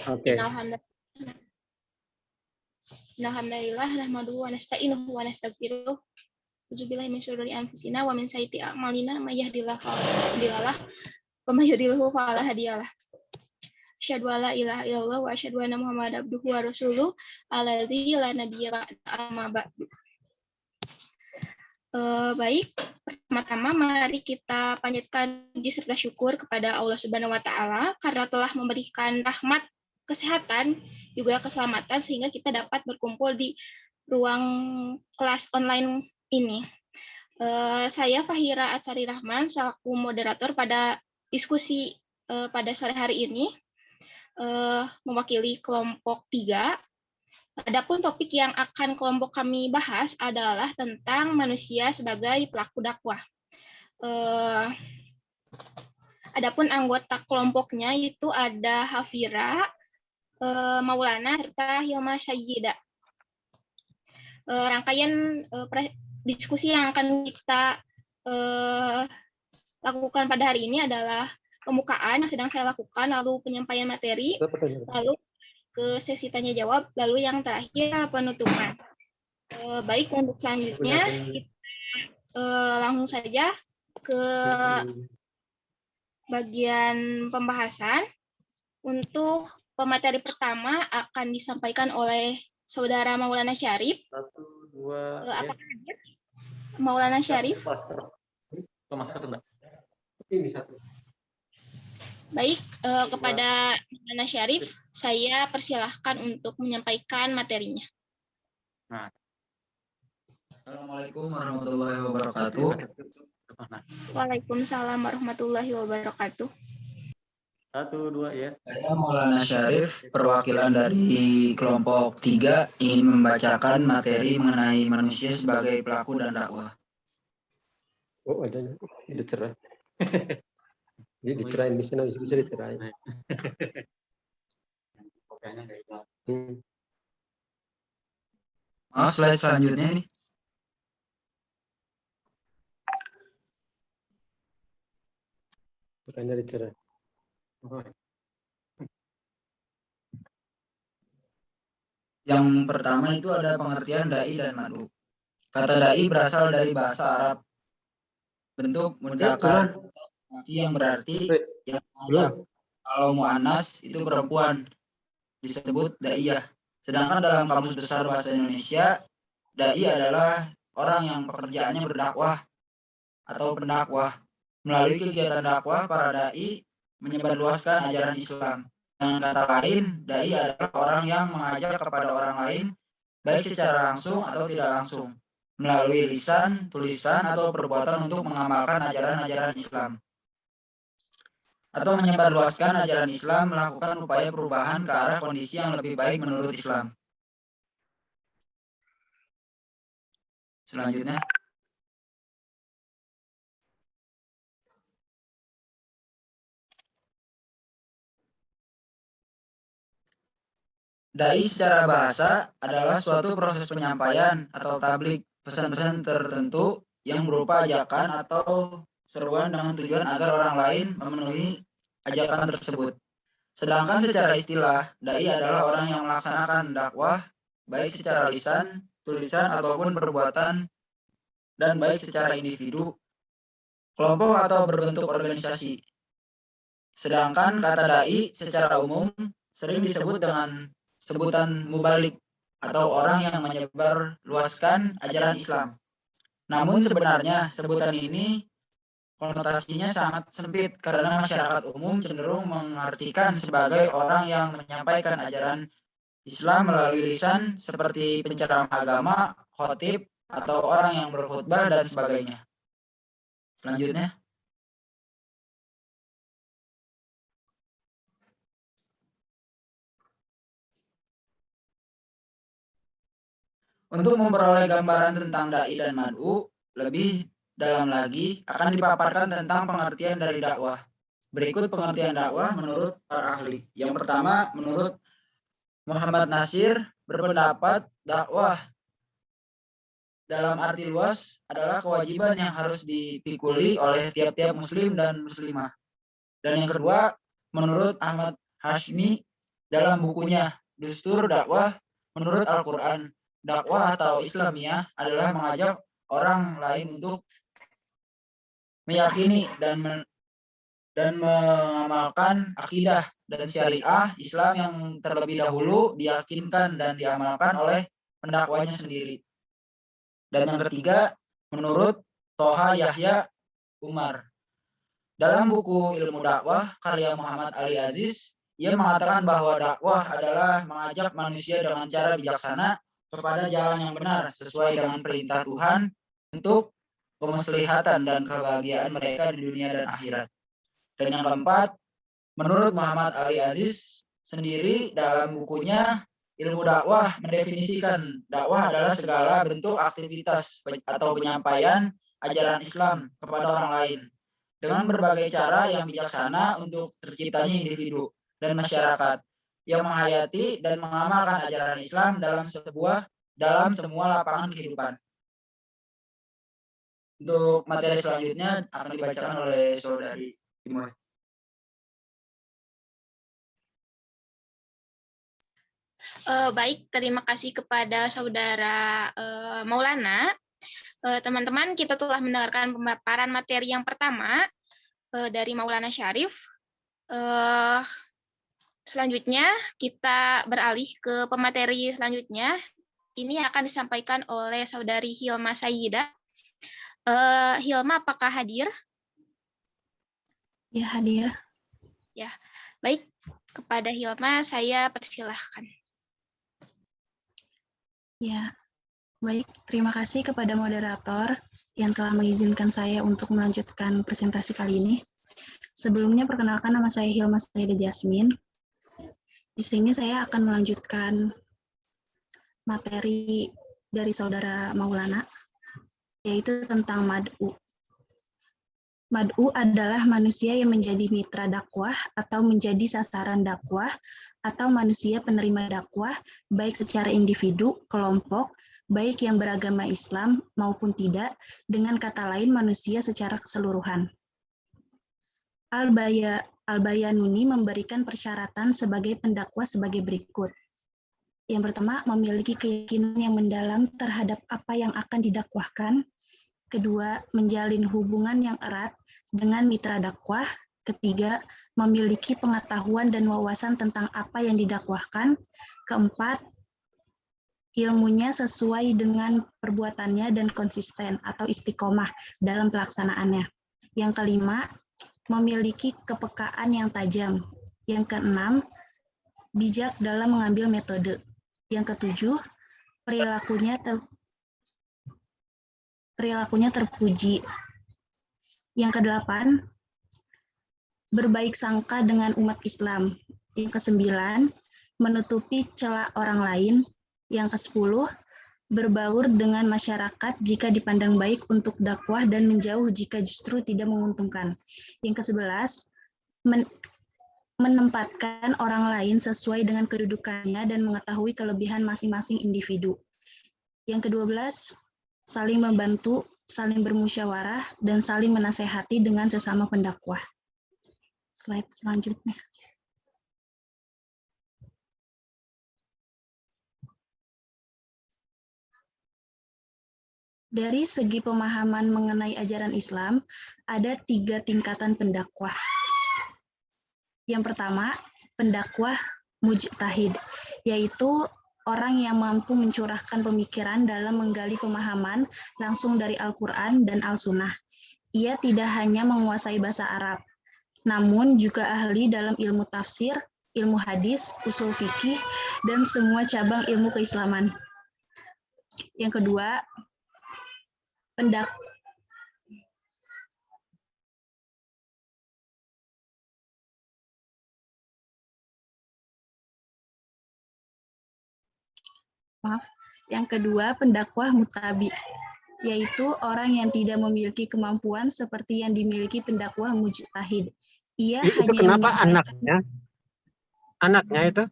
Oke. Alhamdulillah nahmaduhu wa nasta'inuhu wa nastaghfiruh. A'udzubillahi min syururi anfusina wa min sayyiati a'malina may yahdihillahu fala mudhillalah wa may yudhlilhu fala hadiyalah. Asyhadu an la ilaha illallah wa asyhadu anna Muhammadar abduhu wa rasuluh alladzi la nabiyya ba'dahu amma ba'du. Baik, pertama-tama mari kita panjatkan puji serta syukur kepada Allah Subhanahu wa taala karena telah memberikan rahmat, kesehatan, juga keselamatan sehingga kita dapat berkumpul di ruang kelas online ini. Saya Fahira Atsari Rahman selaku moderator pada diskusi pada sore hari ini, mewakili kelompok 3. Adapun topik yang akan kelompok kami bahas adalah tentang manusia sebagai pelaku dakwah. Adapun anggota kelompoknya itu ada Hafira, Maulana, serta Hilma Syahida. Rangkaian diskusi yang akan kita lakukan pada hari ini adalah pembukaan yang sedang saya lakukan, lalu penyampaian materi, lalu ke sesi tanya jawab, lalu yang terakhir penutupan. Baik, untuk selanjutnya kita langsung saja ke bagian pembahasan. Untuk pemateri pertama akan disampaikan oleh Saudara Maulana Syarif. Apakah hadir? Maulana Syarif. Baik, kepada Maulana Syarif, saya persilahkan untuk menyampaikan materinya. Assalamualaikum warahmatullahi wabarakatuh. Waalaikumsalam warahmatullahi wabarakatuh. 1, 2, yes. Saya Maulana Syarif, perwakilan dari kelompok 3, ingin membacakan materi mengenai manusia sebagai pelaku dan dakwah. Oh, ada dicerai. Jadi dicerain bisa dicerain. Slide selanjutnya nih. Bukannya dicerai. Yang pertama itu ada pengertian dai dan mad'u. Kata dai berasal dari bahasa Arab. Bentuk mudzakkar yang berarti yang mengajak. Kalau muannas itu perempuan disebut daiyah. Sedangkan dalam kamus besar bahasa Indonesia, dai adalah orang yang pekerjaannya berdakwah atau pendakwah. Melalui kegiatan dakwah, para dai menyebarluaskan ajaran Islam. Dengan kata lain, dai adalah orang yang mengajak kepada orang lain, baik secara langsung atau tidak langsung, melalui lisan, tulisan, atau perbuatan untuk mengamalkan ajaran-ajaran Islam. Atau menyebarluaskan ajaran Islam, melakukan upaya perubahan ke arah kondisi yang lebih baik menurut Islam. Selanjutnya. Dai secara bahasa adalah suatu proses penyampaian atau tablik pesan-pesan tertentu yang berupa ajakan atau seruan dengan tujuan agar orang lain memenuhi ajakan tersebut. Sedangkan secara istilah, dai adalah orang yang melaksanakan dakwah baik secara lisan, tulisan, ataupun perbuatan, dan baik secara individu, kelompok, atau berbentuk organisasi. Sedangkan kata dai secara umum sering disebut dengan sebutan mubalik atau orang yang menyebar luaskan ajaran Islam. Namun sebenarnya sebutan ini konotasinya sangat sempit karena masyarakat umum cenderung mengartikan sebagai orang yang menyampaikan ajaran Islam melalui lisan seperti penceramah agama, khotib, atau orang yang berkhutbah dan sebagainya. Selanjutnya. Untuk memperoleh gambaran tentang dai dan mad'u lebih dalam lagi akan dipaparkan tentang pengertian dari dakwah. Berikut pengertian dakwah menurut para ahli. Yang pertama, menurut Muhammad Nasir berpendapat dakwah dalam arti luas adalah kewajiban yang harus dipikuli oleh tiap-tiap muslim dan muslimah. Dan yang kedua, menurut Ahmad Hashmi dalam bukunya Dustur Dakwah menurut Al-Quran. Dakwah atau Islamiyah adalah mengajak orang lain untuk meyakini dan mengamalkan akidah dan syariah Islam yang terlebih dahulu diyakinkan dan diamalkan oleh pendakwanya sendiri. Dan yang ketiga, menurut Toha Yahya Umar. Dalam buku Ilmu Dakwah karya Muhammad Ali Aziz, ia mengatakan bahwa dakwah adalah mengajak manusia dengan cara bijaksana kepada jalan yang benar sesuai dengan perintah Tuhan untuk kemaslahatan dan kebahagiaan mereka di dunia dan akhirat. Dan yang keempat, menurut Muhammad Ali Aziz sendiri dalam bukunya Ilmu Dakwah mendefinisikan dakwah adalah segala bentuk aktivitas atau penyampaian ajaran Islam kepada orang lain dengan berbagai cara yang bijaksana untuk terciptanya individu dan masyarakat yang menghayati dan mengamalkan ajaran Islam dalam semua lapangan kehidupan. Untuk materi selanjutnya akan dibacakan oleh saudari Imoy. Baik, terima kasih kepada saudara Maulana. Teman-teman, kita telah mendengarkan pemaparan materi yang pertama dari Maulana Syarif. Selanjutnya, kita beralih ke pemateri selanjutnya. Ini akan disampaikan oleh saudari Hilma Sayyidah. Hilma, apakah hadir? Ya, hadir. Ya, baik. Kepada Hilma, saya persilahkan. Ya, baik. Terima kasih kepada moderator yang telah mengizinkan saya untuk melanjutkan presentasi kali ini. Sebelumnya, perkenalkan nama saya Hilma Sayyidah Jasmine. Di sini saya akan melanjutkan materi dari saudara Maulana, yaitu tentang mad'u. Mad'u adalah manusia yang menjadi mitra dakwah atau menjadi sasaran dakwah atau manusia penerima dakwah baik secara individu, kelompok, baik yang beragama Islam maupun tidak, dengan kata lain manusia secara keseluruhan. Al-Bayanuni memberikan persyaratan sebagai pendakwah sebagai berikut. Yang pertama, memiliki keyakinan yang mendalam terhadap apa yang akan didakwahkan. Kedua, menjalin hubungan yang erat dengan mitra dakwah. Ketiga, memiliki pengetahuan dan wawasan tentang apa yang didakwahkan. Keempat, ilmunya sesuai dengan perbuatannya dan konsisten atau istiqomah dalam pelaksanaannya. Yang kelima, memiliki kepekaan yang tajam. Yang keenam, bijak dalam mengambil metode. Yang ketujuh, perilakunya terpuji. Yang kedelapan, berbaik sangka dengan umat Islam. Yang kesembilan, menutupi celah orang lain. Yang kesepuluh, berbaur dengan masyarakat jika dipandang baik untuk dakwah dan menjauh jika justru tidak menguntungkan. Yang kesebelas, menempatkan orang lain sesuai dengan kedudukannya dan mengetahui kelebihan masing-masing individu. Yang ke-12, saling membantu, saling bermusyawarah, dan saling menasehati dengan sesama pendakwah. Slide selanjutnya. Dari segi pemahaman mengenai ajaran Islam, ada 3 tingkatan pendakwah. Yang pertama, pendakwah mujtahid, yaitu orang yang mampu mencurahkan pemikiran dalam menggali pemahaman langsung dari Al-Quran dan Al-Sunnah. Ia tidak hanya menguasai bahasa Arab, namun juga ahli dalam ilmu tafsir, ilmu hadis, usul fikih, dan semua cabang ilmu keislaman. Yang kedua, pendakwah mutabi, yaitu orang yang tidak memiliki kemampuan seperti yang dimiliki pendakwah mujtahid. Ia itu hanya kenapa anaknya itu?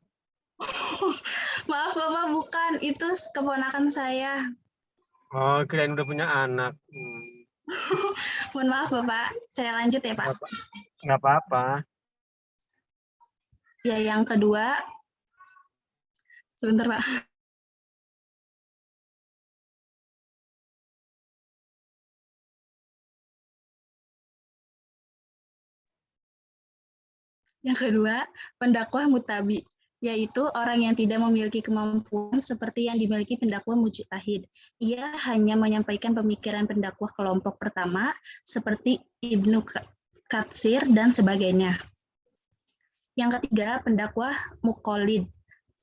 Maaf Bapak, bukan, itu keponakan saya. Oh, kirain udah punya anak. Mohon maaf Bapak, saya lanjut ya Pak. Nggak apa-apa. Ya, yang kedua, Sebentar, Pak. Yang kedua, pendakwah mutabi, yaitu orang yang tidak memiliki kemampuan seperti yang dimiliki pendakwah mujtahid. Ia hanya menyampaikan pemikiran pendakwah kelompok pertama seperti Ibnu Katsir dan sebagainya. Yang ketiga, pendakwah muqallid,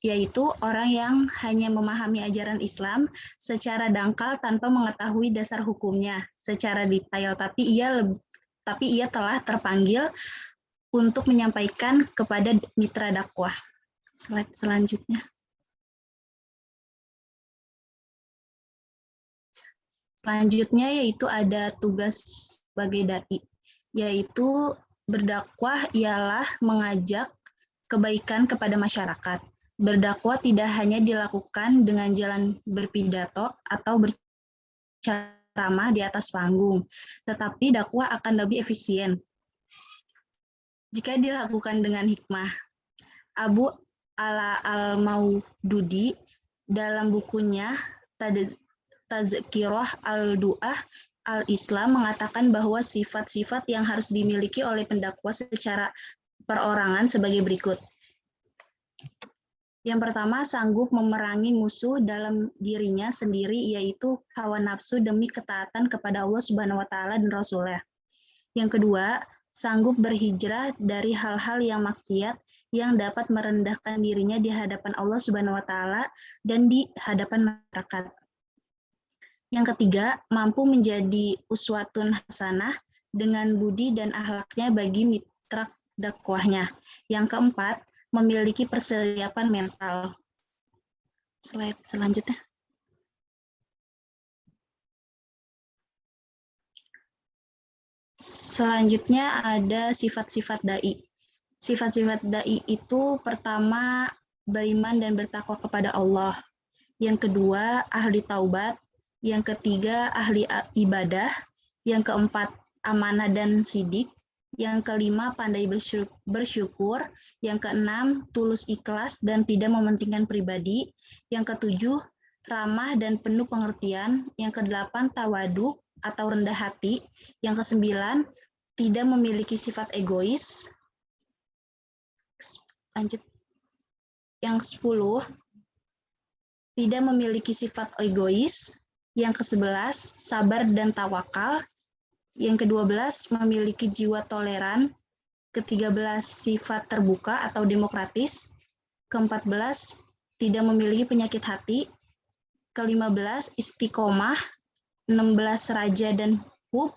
yaitu orang yang hanya memahami ajaran Islam secara dangkal tanpa mengetahui dasar hukumnya secara detail, tapi ia telah terpanggil untuk menyampaikan kepada mitra dakwah. Slide selanjutnya. Selanjutnya yaitu ada tugas sebagai dai, yaitu berdakwah ialah mengajak kebaikan kepada masyarakat. Berdakwah tidak hanya dilakukan dengan jalan berpidato atau berceramah di atas panggung, tetapi dakwah akan lebih efisien jika dilakukan dengan hikmah. Abu Ala al-Maududi dalam bukunya Tazkirah al-Du'ah al-Islam mengatakan bahwa sifat-sifat yang harus dimiliki oleh pendakwah secara perorangan sebagai berikut. Yang pertama, sanggup memerangi musuh dalam dirinya sendiri, yaitu hawa nafsu demi ketaatan kepada Allah Subhanahu wa Ta'ala dan Rasul-Nya. Yang kedua, sanggup berhijrah dari hal-hal yang maksiat yang dapat merendahkan dirinya di hadapan Allah Subhanahu wa Ta'ala dan di hadapan masyarakat. Yang ketiga, mampu menjadi uswatun hasanah dengan budi dan akhlaknya bagi mitra dakwahnya. Yang keempat, memiliki persiapan mental. Slide selanjutnya. Selanjutnya ada sifat-sifat dai. Sifat-sifat dai itu pertama, beriman dan bertakwa kepada Allah. Yang kedua, ahli taubat. Yang ketiga, ahli ibadah. Yang keempat, amanah dan sidik. Yang kelima, pandai bersyukur. Yang keenam, tulus ikhlas dan tidak mementingkan pribadi. Yang ketujuh, ramah dan penuh pengertian. Yang kedelapan, tawadu atau rendah hati. Yang kesembilan, tidak memiliki sifat egois. Lanjut. Yang 10, tidak memiliki sifat egois. Yang ke-11, sabar dan tawakal. Yang ke-12, memiliki jiwa toleran. Ke-13, sifat terbuka atau demokratis. Ke-14, tidak memiliki penyakit hati. Ke-15, istiqomah. 16, raja dan hub.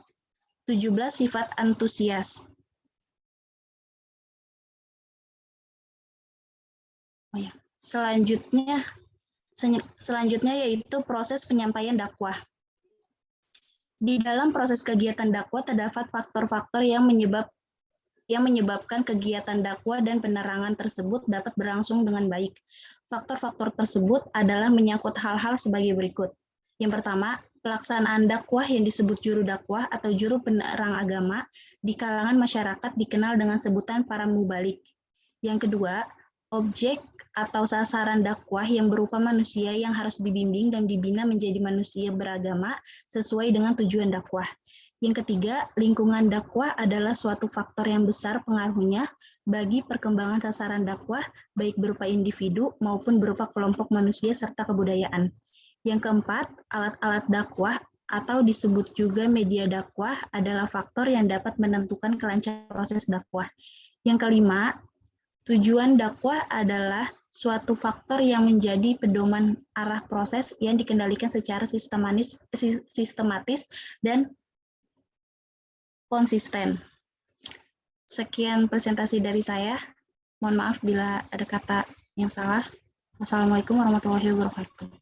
17, sifat antusias. Oh ya. Selanjutnya yaitu proses penyampaian dakwah. Di dalam proses kegiatan dakwah terdapat faktor-faktor yang menyebabkan kegiatan dakwah dan penerangan tersebut dapat berlangsung dengan baik. Faktor-faktor tersebut adalah menyangkut hal-hal sebagai berikut. Yang pertama, pelaksanaan dakwah yang disebut juru dakwah atau juru penerang agama di kalangan masyarakat dikenal dengan sebutan para mubalik. Yang kedua, objek atau sasaran dakwah yang berupa manusia yang harus dibimbing dan dibina menjadi manusia beragama sesuai dengan tujuan dakwah. Yang ketiga, lingkungan dakwah adalah suatu faktor yang besar pengaruhnya bagi perkembangan sasaran dakwah, baik berupa individu maupun berupa kelompok manusia serta kebudayaan. Yang keempat, alat-alat dakwah atau disebut juga media dakwah adalah faktor yang dapat menentukan kelancaran proses dakwah. Yang kelima, tujuan dakwah adalah suatu faktor yang menjadi pedoman arah proses yang dikendalikan secara sistematis dan konsisten. Sekian presentasi dari saya. Mohon maaf bila ada kata yang salah. Wassalamualaikum warahmatullahi wabarakatuh.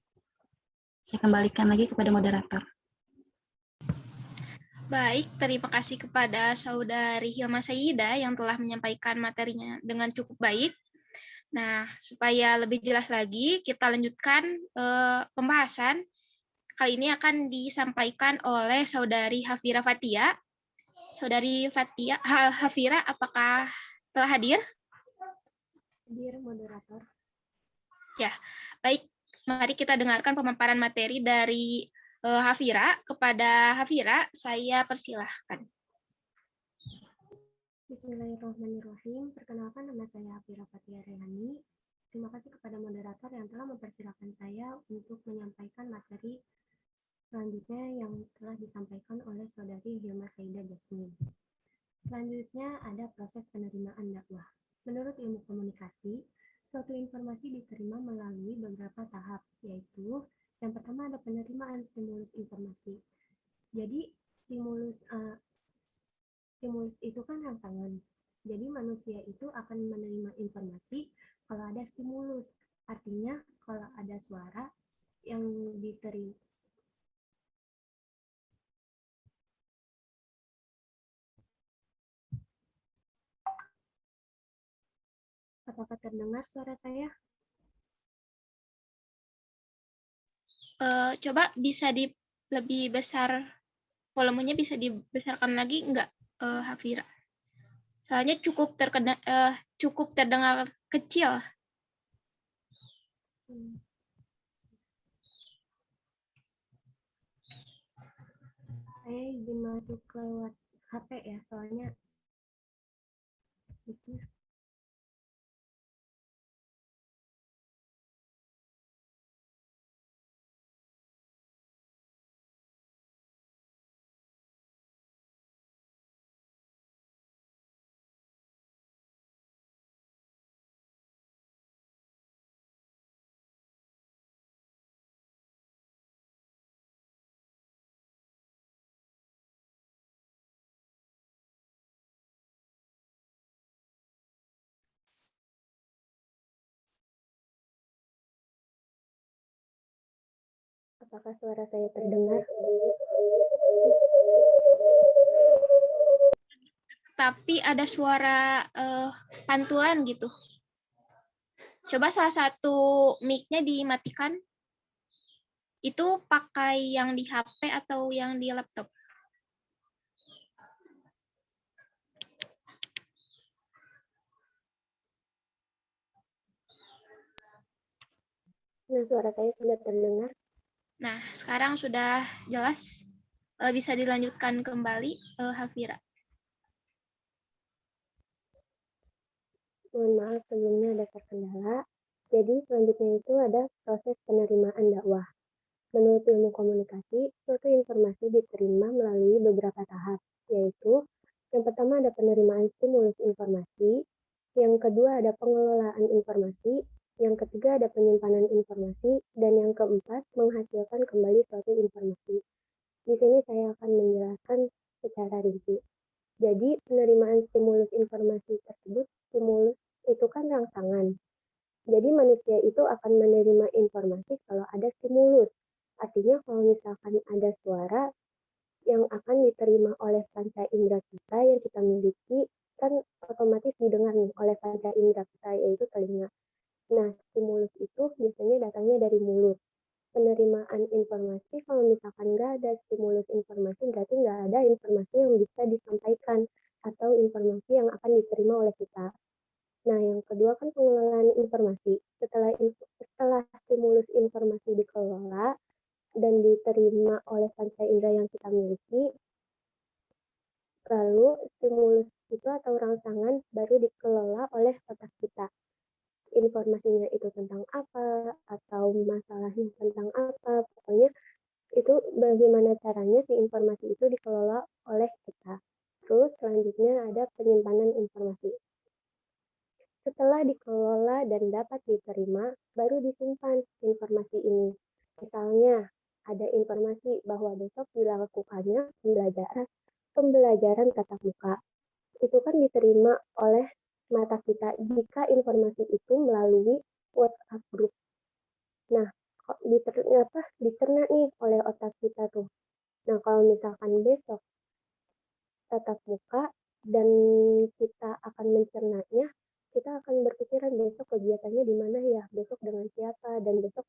Saya kembalikan lagi kepada moderator. Baik, terima kasih kepada Saudari Hilma Sayyidah yang telah menyampaikan materinya dengan cukup baik. Nah, supaya lebih jelas lagi, kita lanjutkan pembahasan. Kali ini akan disampaikan oleh Saudari Hafira Fatia. Saudari Fatia, Hafira, apakah telah hadir? Hadir, moderator. Ya, baik. Mari kita dengarkan pemaparan materi dari Hafira. Kepada Hafira, saya persilahkan. Bismillahirrahmanirrahim. Perkenalkan, nama saya Hafira Fatia Rehani. Terima kasih kepada moderator yang telah mempersilahkan saya untuk menyampaikan materi selanjutnya yang telah disampaikan oleh Saudari Hilma Saida Jasmine. Selanjutnya ada proses penerimaan dakwah. Menurut ilmu komunikasi, suatu informasi diterima melalui beberapa tahap, yaitu yang pertama ada penerimaan stimulus informasi. Jadi stimulus itu kan rangsangan. Jadi manusia itu akan menerima informasi kalau ada stimulus. Artinya kalau ada suara yang diterima. Apakah terdengar suara saya? Coba bisa lebih besar, volumenya bisa dibesarkan lagi enggak, Hafira? Soalnya cukup terdengar kecil. Saya izin masuk ke HP ya, soalnya itu. Apakah suara saya terdengar? Tapi ada suara pantulan gitu. Coba salah satu mic-nya dimatikan. Itu pakai yang di HP atau yang di laptop? Nah, suara saya sudah terdengar. Nah, sekarang sudah jelas. Bisa dilanjutkan kembali, Hafira. Mohon maaf sebelumnya ada terkendala. Jadi selanjutnya itu ada proses penerimaan dakwah. Menurut ilmu komunikasi, suatu informasi diterima melalui beberapa tahap, yaitu yang pertama ada penerimaan stimulus informasi, yang kedua ada pengelolaan informasi, yang ketiga ada penyimpanan informasi, dan yang keempat menghasilkan kembali suatu informasi. Di sini saya akan menjelaskan secara rinci. Jadi penerimaan stimulus informasi tersebut, stimulus itu kan rangsangan. Jadi manusia itu akan menerima informasi kalau ada stimulus. Artinya kalau misalkan ada suara yang akan diterima oleh panca indera kita yang kita miliki, kan otomatis didengar nih oleh panca indera kita, yaitu telinga. Nah, stimulus itu biasanya datangnya dari mulut. Penerimaan informasi, kalau misalkan nggak ada stimulus informasi, berarti nggak ada informasi yang bisa disampaikan atau informasi yang akan diterima oleh kita. Nah, yang kedua kan pengelolaan informasi. Setelah stimulus informasi dikelola dan diterima oleh panca indera yang kita miliki, lalu stimulus itu atau rangsangan baru dikelola oleh otak kita. Informasinya itu tentang apa, atau masalahnya tentang apa, pokoknya itu bagaimana caranya si informasi itu dikelola oleh kita. Terus selanjutnya ada penyimpanan informasi. Setelah dikelola dan dapat diterima, baru disimpan informasi ini. Misalnya, ada informasi bahwa besok dilakukannya pembelajaran tatap muka. Itu kan diterima oleh mata kita jika informasi itu melalui WhatsApp group. Nah, kok dicerna nih oleh otak kita tuh. Nah, kalau misalkan besok tatap muka dan kita akan mencernanya, kita akan berpikiran besok kegiatannya di mana ya, besok dengan siapa, dan besok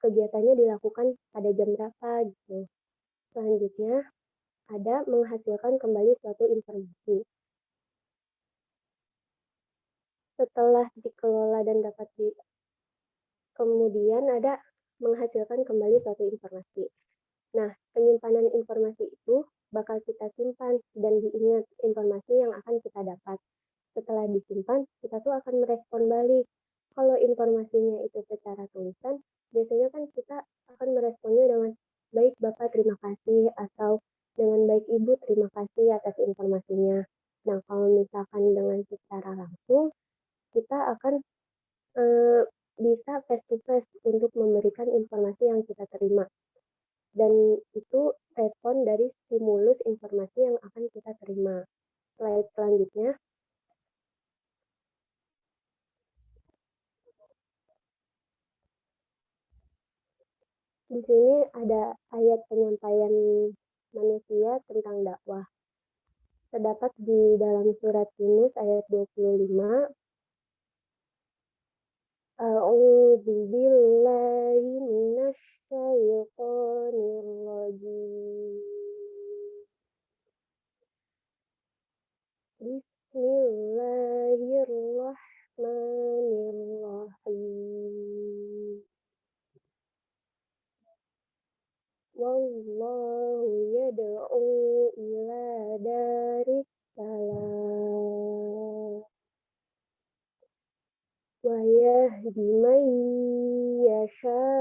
kegiatannya dilakukan pada jam berapa gitu. Selanjutnya ada menghasilkan kembali suatu informasi. Setelah dikelola dan dapat Kemudian ada menghasilkan kembali suatu informasi. Nah, penyimpanan informasi itu bakal kita simpan dan diingat informasi yang akan kita dapat. Setelah disimpan, kita tuh akan merespon balik. Kalau informasinya itu secara tulisan, biasanya kan kita akan meresponnya dengan baik Bapak terima kasih atau dengan baik Ibu terima kasih atas informasinya. Nah, kalau misalkan dengan secara langsung, kita akan bisa face to face untuk memberikan informasi yang kita terima. Dan itu respon dari stimulus informasi yang akan kita terima. Slide selanjutnya. Di sini ada ayat penyampaian manusia tentang dakwah. Terdapat di dalam surat Yunus ayat 25. A'udzu billahi minasy syaithanir rajim. Bismillahirrahmanirrahim. Wallahu yad'u ila daris salam wa yahdi man yasha'u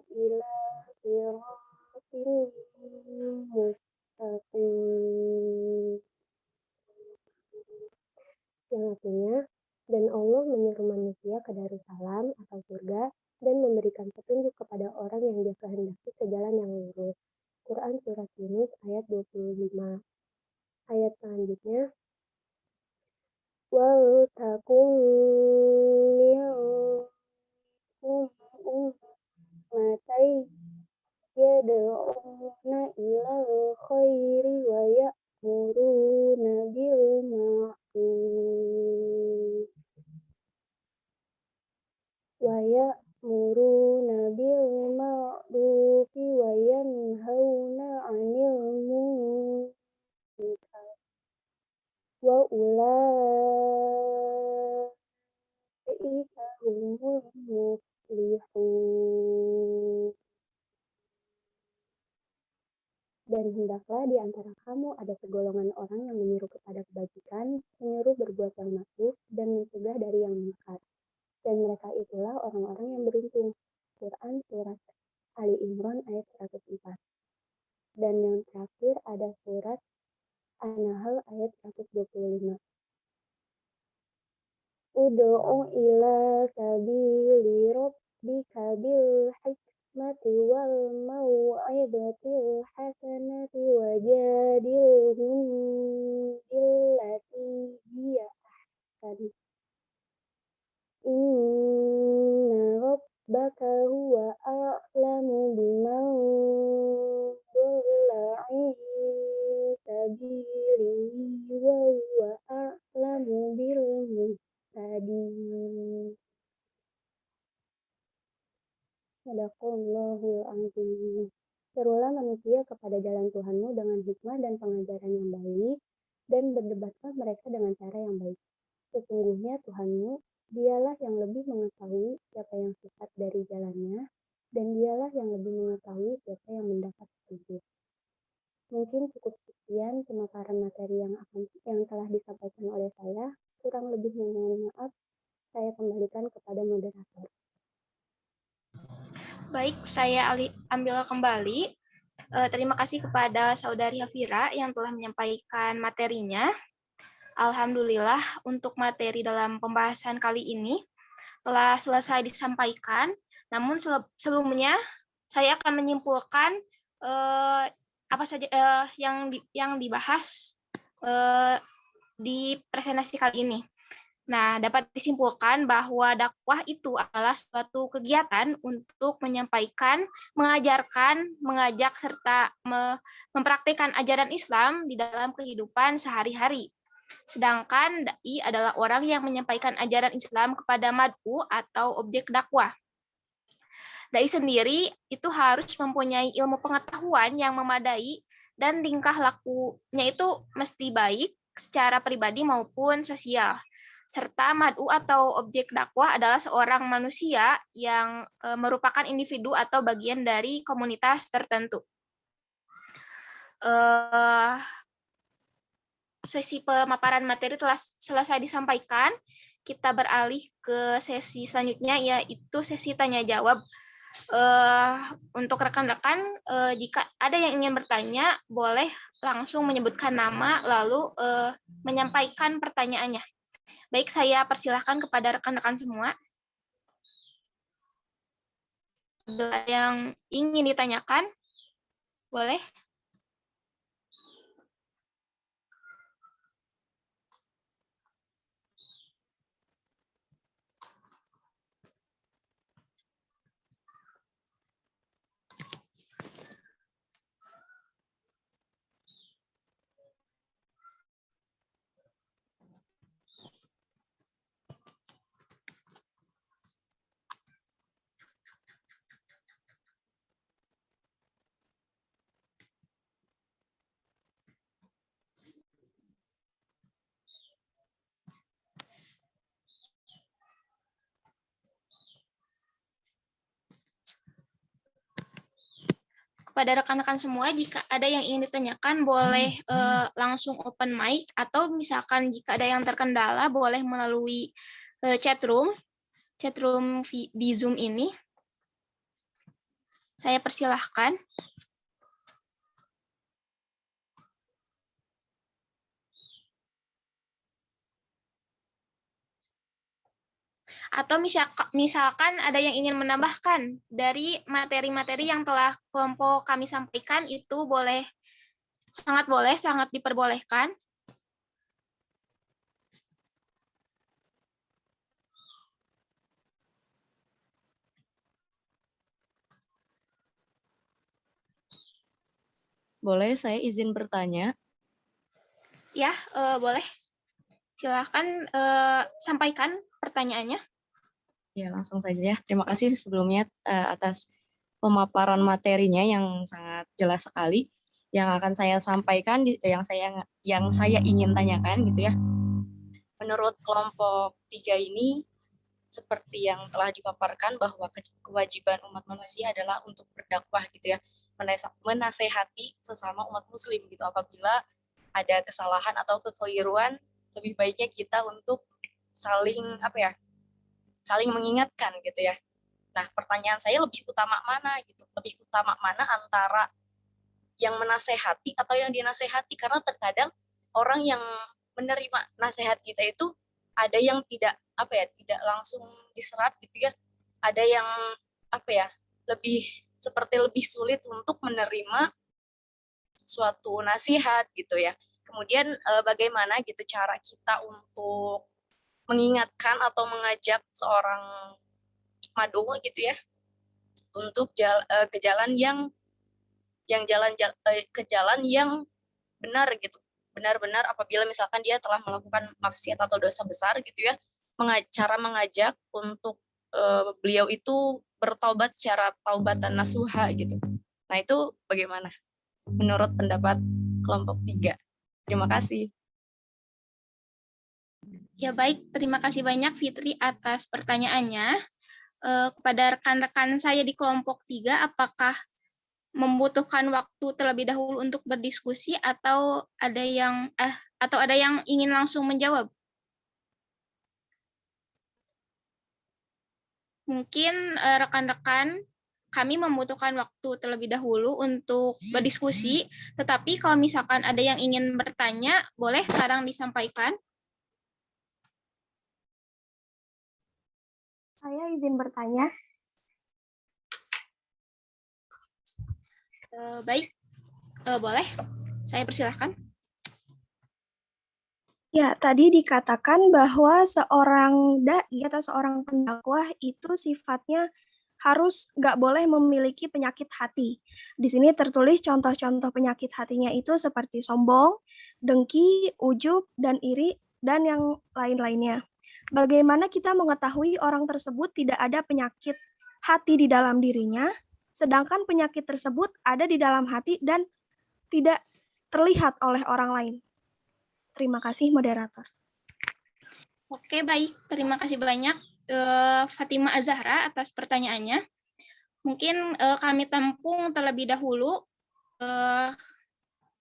ila siratin mustaqim. Yang artinya, dan Allah menyeru manusia ke Darussalam atau surga dan memberikan petunjuk kepada orang yang dia kehendaki ke jalan yang lurus. Quran Surat Yunus ayat 25. Ayat selanjutnya. Wal takum minkum ummatai yad'una ilal khairi wa ya'muruna bil ma'ruf wa yanhauna 'anil munkar wa ulaika humul muflihun. Dan hendaklah di antara kamu ada segolongan orang yang menyuruh kepada kebajikan, menyuruh berbuat yang ma'ruf, dan mencegah dari yang munkar. Dan mereka itulah orang-orang yang beruntung. Quran Surat Ali Imran ayat 104. Dan yang terakhir ada Surat An-Nahl ayat 125. Ud'u ila sabili rabbika bil hikmati wal mau'izatil hasanati wajadilhum billati hiya ahsan. Inna rabbaka huwa a'lamu biman dhalla 'an sabilihi wa huwa a'lamu bil muhtadin. Sadaqallahul azim. Serulah manusia kepada jalan Tuhanmu dengan hikmah dan pengajaran yang baik, dan berdebatlah mereka dengan cara yang baik. Sesungguhnya Tuhanmu, dialah yang lebih mengetahui siapa yang sesat dari jalannya, dan dialah yang lebih mengetahui siapa yang mendapat petunjuk. Mungkin cukup sekian pemaparan materi yang telah disampaikan oleh saya. Kurang lebihnya mohon maaf. Saya kembalikan kepada moderator. Baik, saya ambil kembali. Terima kasih kepada Saudari Hafira yang telah menyampaikan materinya. Alhamdulillah untuk materi dalam pembahasan kali ini telah selesai disampaikan. Namun sebelumnya saya akan menyimpulkan apa saja yang dibahas di presentasi kali ini. Nah, dapat disimpulkan bahwa dakwah itu adalah suatu kegiatan untuk menyampaikan, mengajarkan, mengajak, serta mempraktikkan ajaran Islam di dalam kehidupan sehari-hari. Sedangkan dai adalah orang yang menyampaikan ajaran Islam kepada mad'u atau objek dakwah. Dai sendiri itu harus mempunyai ilmu pengetahuan yang memadai dan tingkah lakunya itu mesti baik secara pribadi maupun sosial. serta mad'u atau objek dakwah adalah seorang manusia yang merupakan individu atau bagian dari komunitas tertentu. Sesi pemaparan materi telah selesai disampaikan. Kita beralih ke sesi selanjutnya, yaitu sesi tanya jawab. Untuk rekan-rekan, jika ada yang ingin bertanya, boleh langsung menyebutkan nama lalu menyampaikan pertanyaannya. Baik, saya persilahkan kepada rekan-rekan semua. Ada yang ingin ditanyakan? Boleh? Kepada rekan-rekan semua, jika ada yang ingin ditanyakan, boleh langsung open mic, atau misalkan jika ada yang terkendala, boleh melalui chat room di Zoom ini. Saya persilahkan. Atau misalkan ada yang ingin menambahkan dari materi-materi yang telah kelompok kami sampaikan, itu sangat diperbolehkan. Boleh saya izin bertanya? Ya, boleh. Silakan sampaikan pertanyaannya. Ya, langsung saja ya. Terima kasih sebelumnya atas pemaparan materinya yang sangat jelas sekali. Yang akan saya sampaikan, yang saya ingin tanyakan gitu ya. Menurut kelompok 3 ini, seperti yang telah dipaparkan bahwa kewajiban umat manusia adalah untuk berdakwah gitu ya, menasehati sesama umat muslim gitu. Apabila ada kesalahan atau kekeliruan, lebih baiknya kita untuk saling mengingatkan gitu ya. Nah, pertanyaan saya lebih utama mana gitu? Lebih utama mana antara yang menasehati atau yang dinasehati? Karena terkadang orang yang menerima nasihat kita itu ada yang tidak langsung diserap gitu ya. Ada yang lebih sulit untuk menerima suatu nasihat gitu ya. Kemudian bagaimana gitu cara kita untuk mengingatkan atau mengajak seorang mad'u gitu ya untuk ke jalan yang benar gitu. Benar-benar apabila misalkan dia telah melakukan maksiat atau dosa besar gitu ya, cara mengajak untuk beliau itu bertaubat secara taubatan nasuha gitu. Nah, itu bagaimana menurut pendapat kelompok 3? Terima kasih. Ya baik, terima kasih banyak Fitri atas pertanyaannya. Kepada rekan-rekan saya di kelompok 3, apakah membutuhkan waktu terlebih dahulu untuk berdiskusi atau ada yang ingin langsung menjawab? Mungkin rekan-rekan kami membutuhkan waktu terlebih dahulu untuk berdiskusi, tetapi kalau misalkan ada yang ingin bertanya, boleh sekarang disampaikan. Saya izin bertanya. Baik, boleh. Saya persilahkan. Ya, tadi dikatakan bahwa seorang dai atau seorang pendakwah itu sifatnya harus nggak boleh memiliki penyakit hati. Di sini tertulis contoh-contoh penyakit hatinya itu seperti sombong, dengki, ujub, dan iri, dan yang lain-lainnya. Bagaimana kita mengetahui orang tersebut tidak ada penyakit hati di dalam dirinya, sedangkan penyakit tersebut ada di dalam hati dan tidak terlihat oleh orang lain? Terima kasih, moderator. Oke, baik. Terima kasih banyak Fatima Azahra atas pertanyaannya. Mungkin kami tampung terlebih dahulu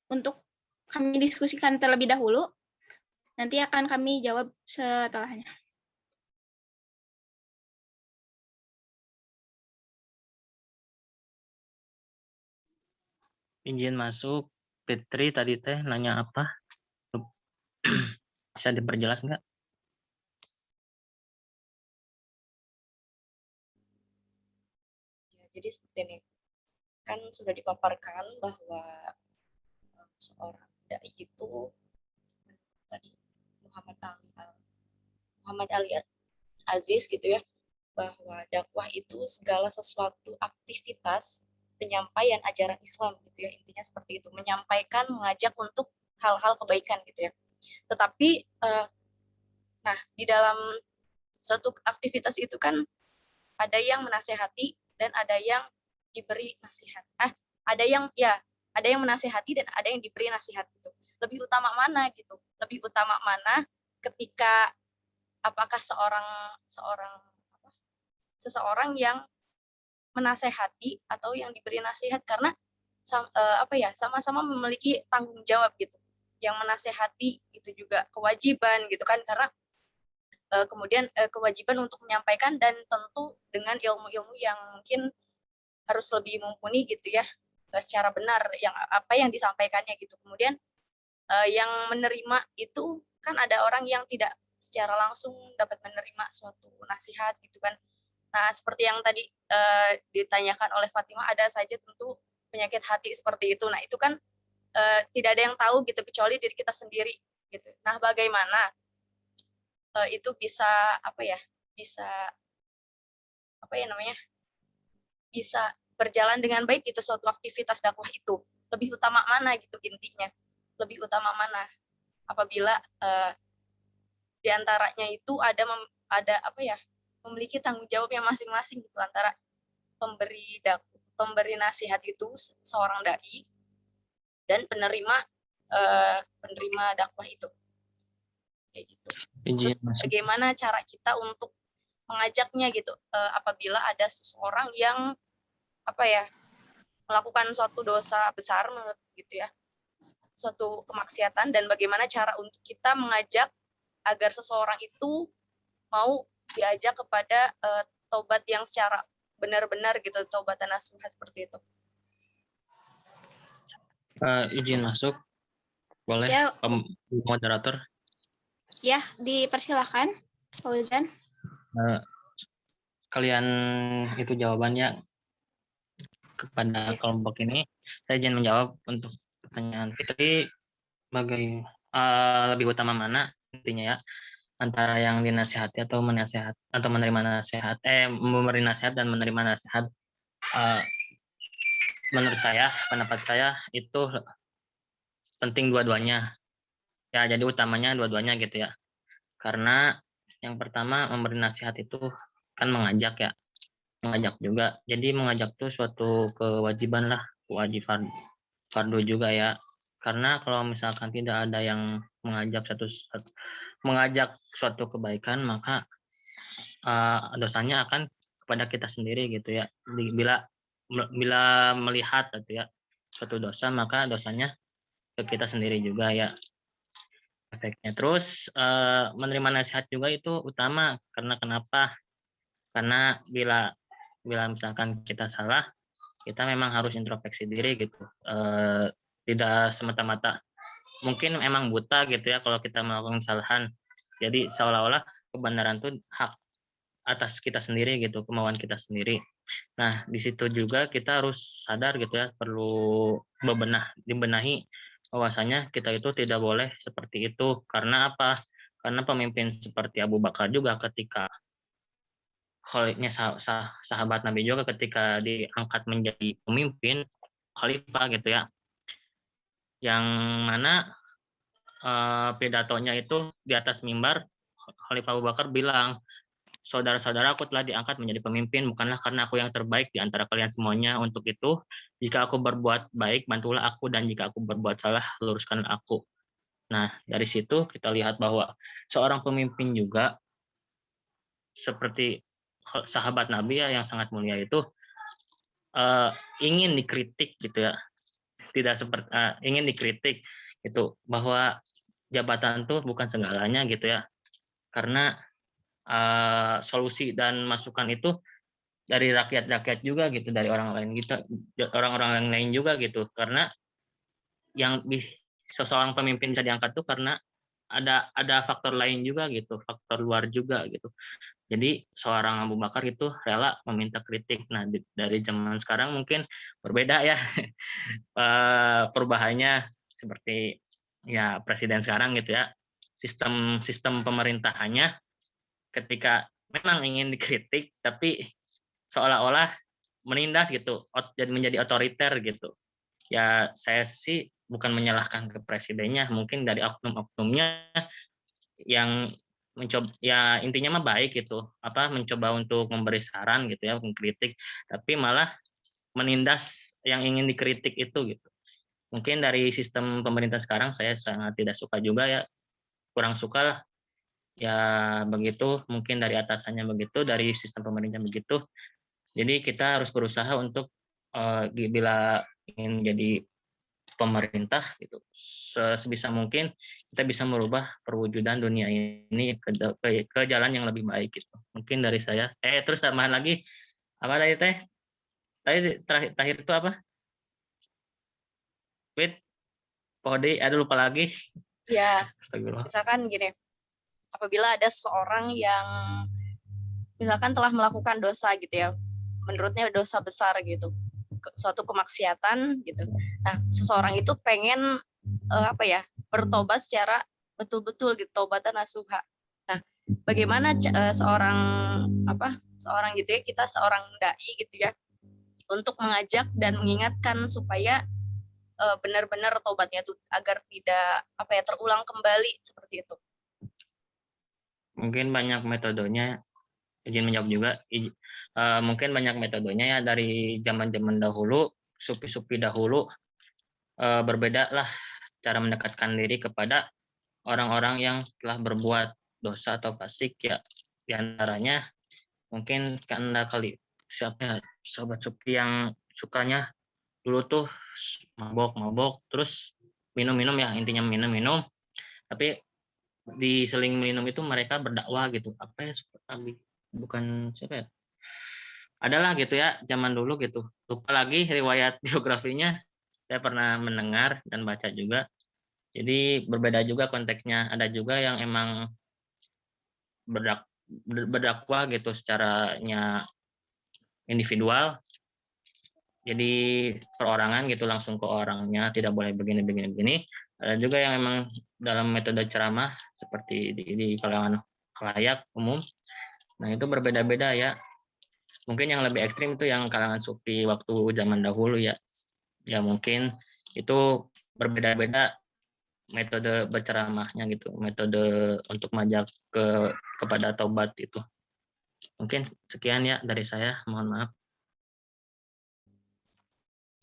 untuk kami diskusikan terlebih dahulu. Nanti akan kami jawab setelahnya. Izin masuk. Fitri tadi teh nanya apa? Bisa diperjelas nggak? Ya, jadi seperti ini. Kan sudah dipaparkan bahwa seorang dai itu tadi Muhammad Ali Aziz gitu ya, bahwa dakwah itu segala sesuatu aktivitas penyampaian ajaran Islam gitu ya, intinya seperti itu, menyampaikan, mengajak untuk hal-hal kebaikan gitu ya. Tetapi nah di dalam suatu aktivitas itu kan ada yang menasehati dan ada yang diberi nasihat. Ada yang menasehati dan ada yang diberi nasihat gitu. Lebih utama mana gitu? Lebih utama mana ketika apakah seseorang yang menasehati atau yang diberi nasihat, karena sama-sama memiliki tanggung jawab gitu. Yang menasehati itu juga kewajiban gitu kan, karena kemudian kewajiban untuk menyampaikan dan tentu dengan ilmu-ilmu yang mungkin harus lebih mumpuni gitu ya, secara benar yang apa yang disampaikannya gitu. Kemudian yang menerima itu kan ada orang yang tidak secara langsung dapat menerima suatu nasihat gitu kan. Nah, seperti yang tadi ditanyakan oleh Fatima, ada saja tentu penyakit hati seperti itu. Nah, itu kan tidak ada yang tahu gitu kecuali diri kita sendiri gitu. Nah, bagaimana itu bisa bisa berjalan dengan baik gitu suatu aktivitas dakwah itu. Lebih utama mana gitu intinya? Lebih utama mana? Apabila di antaranya itu memiliki tanggung jawabnya masing-masing gitu, antara pemberi nasihat itu seorang dai dan penerima dakwah itu. Kayak gitu. Terus bagaimana cara kita untuk mengajaknya gitu, apabila ada seseorang yang melakukan suatu dosa besar menurut gitu ya, suatu kemaksiatan, dan bagaimana cara untuk kita mengajak agar seseorang itu mau diajak kepada tobat yang secara benar-benar gitu, taubatan nasuha seperti itu. Izin masuk, boleh Ya. moderator? Ya, dipersilakan, Fauzan. Kalian itu jawabannya kepada kelompok ini. Saya izin menjawab untuk pertanyaan Fitri, lebih utama mana intinya ya, antara yang dinasihati atau menerima nasihat, memberi nasihat dan menerima nasihat. Menurut saya, pendapat saya itu penting dua-duanya ya, jadi utamanya dua-duanya gitu ya, karena yang pertama memberi nasihat itu kan mengajak ya, mengajak juga, jadi mengajak itu suatu kewajiban lah, kewajiban fardu juga ya, karena kalau misalkan tidak ada yang mengajak suatu kebaikan, maka dosanya akan kepada kita sendiri gitu ya. Bila melihat gitu ya suatu dosa, maka dosanya ke kita sendiri juga ya efeknya. Terus menerima nasihat juga itu utama, karena kenapa? Karena bila misalkan kita salah, kita memang harus introspeksi diri gitu. Tidak semata-mata mungkin memang buta gitu ya kalau kita melakukan kesalahan. Jadi seolah-olah kebenaran itu hak atas kita sendiri gitu, kemauan kita sendiri. Nah, di situ juga kita harus sadar gitu ya, perlu dibenahi bahwasanya kita itu tidak boleh seperti itu. Karena apa? Karena pemimpin seperti Abu Bakar juga ketika khalifnya sahabat Nabi juga ketika diangkat menjadi pemimpin khalifah gitu ya, yang mana pidatonya itu di atas mimbar, Khalifah Abu Bakar bilang, saudara-saudara, aku telah diangkat menjadi pemimpin bukanlah karena aku yang terbaik di antara kalian semuanya. Untuk itu, jika aku berbuat baik, bantulah aku, dan jika aku berbuat salah, luruskan aku. Nah, dari situ kita lihat bahwa seorang pemimpin juga seperti sahabat Nabi ya yang sangat mulia itu ingin dikritik gitu ya, tidak seperti ingin dikritik itu bahwa jabatan itu bukan segalanya gitu ya, karena solusi dan masukan itu dari rakyat-rakyat juga gitu, dari orang-orang lain juga gitu, karena yang seseorang pemimpin bisa diangkat tuh karena ada faktor lain juga gitu, faktor luar juga gitu. Jadi seorang Abu Bakar itu rela meminta kritik. Nah, dari zaman sekarang mungkin berbeda ya perubahannya, seperti ya presiden sekarang gitu ya. Sistem pemerintahannya ketika memang ingin dikritik tapi seolah-olah menindas gitu dan menjadi otoriter gitu. Ya saya sih bukan menyalahkan ke presidennya, mungkin dari oknum-oknumnya yang mencoba, ya intinya mah baik gitu, mencoba untuk memberi saran gitu ya, mengkritik, tapi malah menindas yang ingin dikritik itu gitu. Mungkin dari sistem pemerintah sekarang saya sangat tidak suka juga ya, kurang suka lah. Ya begitu, mungkin dari atasannya begitu, dari sistem pemerintah begitu. Jadi kita harus berusaha untuk bila ingin jadi pemerintah gitu, sebisa mungkin kita bisa merubah perwujudan dunia ini ke jalan yang lebih baik gitu. Mungkin dari saya. Terus tambahan lagi apa tadi teh? Tadi terakhir itu apa? Wait, Podi, ada lupa lagi. Ya, Astagfirullah. misalkan gini, apabila ada seorang yang misalkan telah melakukan dosa gitu ya, menurutnya dosa besar gitu, suatu kemaksiatan gitu. Nah, seseorang itu pengen bertobat secara betul-betul gitu, taubatan nasuha. Nah, bagaimana seorang gitu ya, kita seorang dai gitu ya, untuk mengajak dan mengingatkan supaya benar-benar tobatnya tuh agar tidak terulang kembali seperti itu. Mungkin banyak metodenya, izin menjawab juga. Mungkin banyak metodenya ya, dari zaman-zaman dahulu, sufi-sufi dahulu berbeda lah cara mendekatkan diri kepada orang-orang yang telah berbuat dosa atau fasik ya. Di antaranya mungkin karena sobat sufi yang sukanya dulu tuh mabok terus minum ya, intinya minum tapi di seling minum itu mereka berdakwah gitu, bukan siapa ya, adalah gitu ya zaman dulu gitu, lupa lagi riwayat biografinya, saya pernah mendengar dan baca juga. Jadi berbeda juga konteksnya, ada juga yang emang berdakwah gitu secaranya individual, jadi perorangan gitu, langsung ke orangnya, tidak boleh begini. Ada juga yang memang dalam metode ceramah seperti di kalangan khalayak umum. Nah itu berbeda-beda ya. Mungkin yang lebih ekstrim itu yang kalangan sufi waktu zaman dahulu ya. Ya mungkin itu berbeda-beda metode berceramahnya gitu, metode untuk mengajak kepada taubat itu. Mungkin sekian ya dari saya, mohon maaf.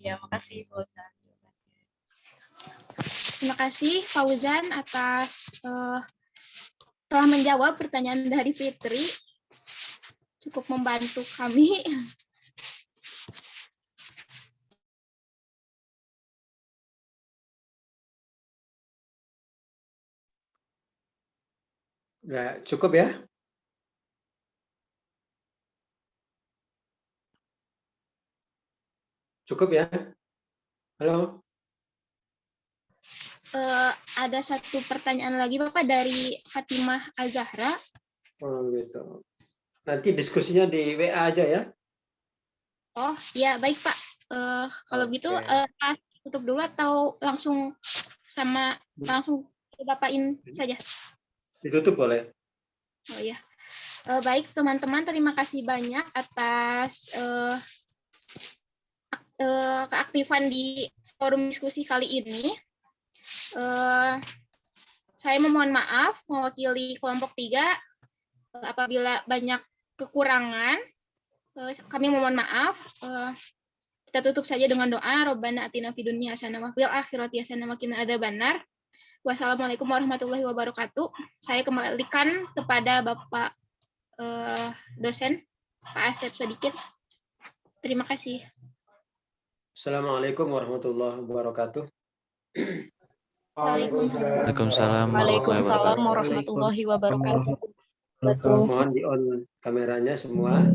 Ya, makasih Fauzan. Terima kasih Fauzan atas telah menjawab pertanyaan dari Fitri. Cukup membantu kami. Ya, cukup ya. Cukup ya. Halo. Ada satu pertanyaan lagi Bapak dari Fatimah Azahra. Oh gitu. Nanti diskusinya di WA aja ya. Oh ya baik Pak. Kalau gitu tutup dulu atau langsung Bapakin saja. Ditutup boleh. Oh ya. Baik teman-teman, terima kasih banyak atas keaktifan di forum diskusi kali ini. Saya memohon maaf mewakili kelompok 3 apabila banyak kekurangan. Kami memohon maaf. Kita tutup saja dengan doa. Robbana atina fid dunya hasanah wa fil akhirati hasanah wa qina adzabannar. Wassalamualaikum warahmatullahi wabarakatuh. Saya kembalikan kepada Bapak dosen, Pak Asep Sodikin. Terima kasih. Assalamualaikum warahmatullahi wabarakatuh. Waalaikumsalam Waalaikumsalam warahmatullahi warahmatullahi wabarakatuh. Mohon di-on kameranya semua.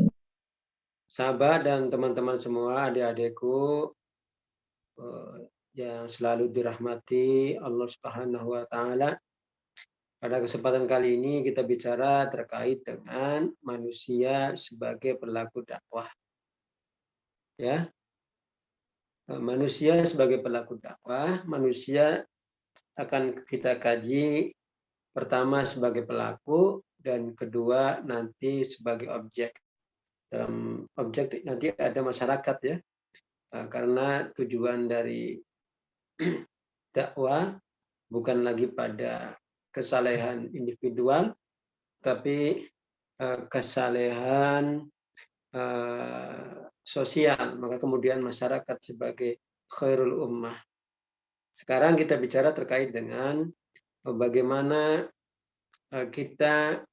Sahabat dan teman-teman semua, adik-adikku yang selalu dirahmati Allah Subhanahu wa taala. Pada kesempatan kali ini kita bicara terkait dengan manusia sebagai pelaku dakwah. Ya. Manusia sebagai pelaku dakwah, manusia akan kita kaji pertama sebagai pelaku dan kedua nanti sebagai objek. Dalam objek nanti ada masyarakat ya. Karena tujuan dari dakwah bukan lagi pada kesalehan individual, tapi kesalehan sosial. Maka kemudian masyarakat sebagai khairul ummah. Sekarang kita bicara terkait dengan bagaimana kita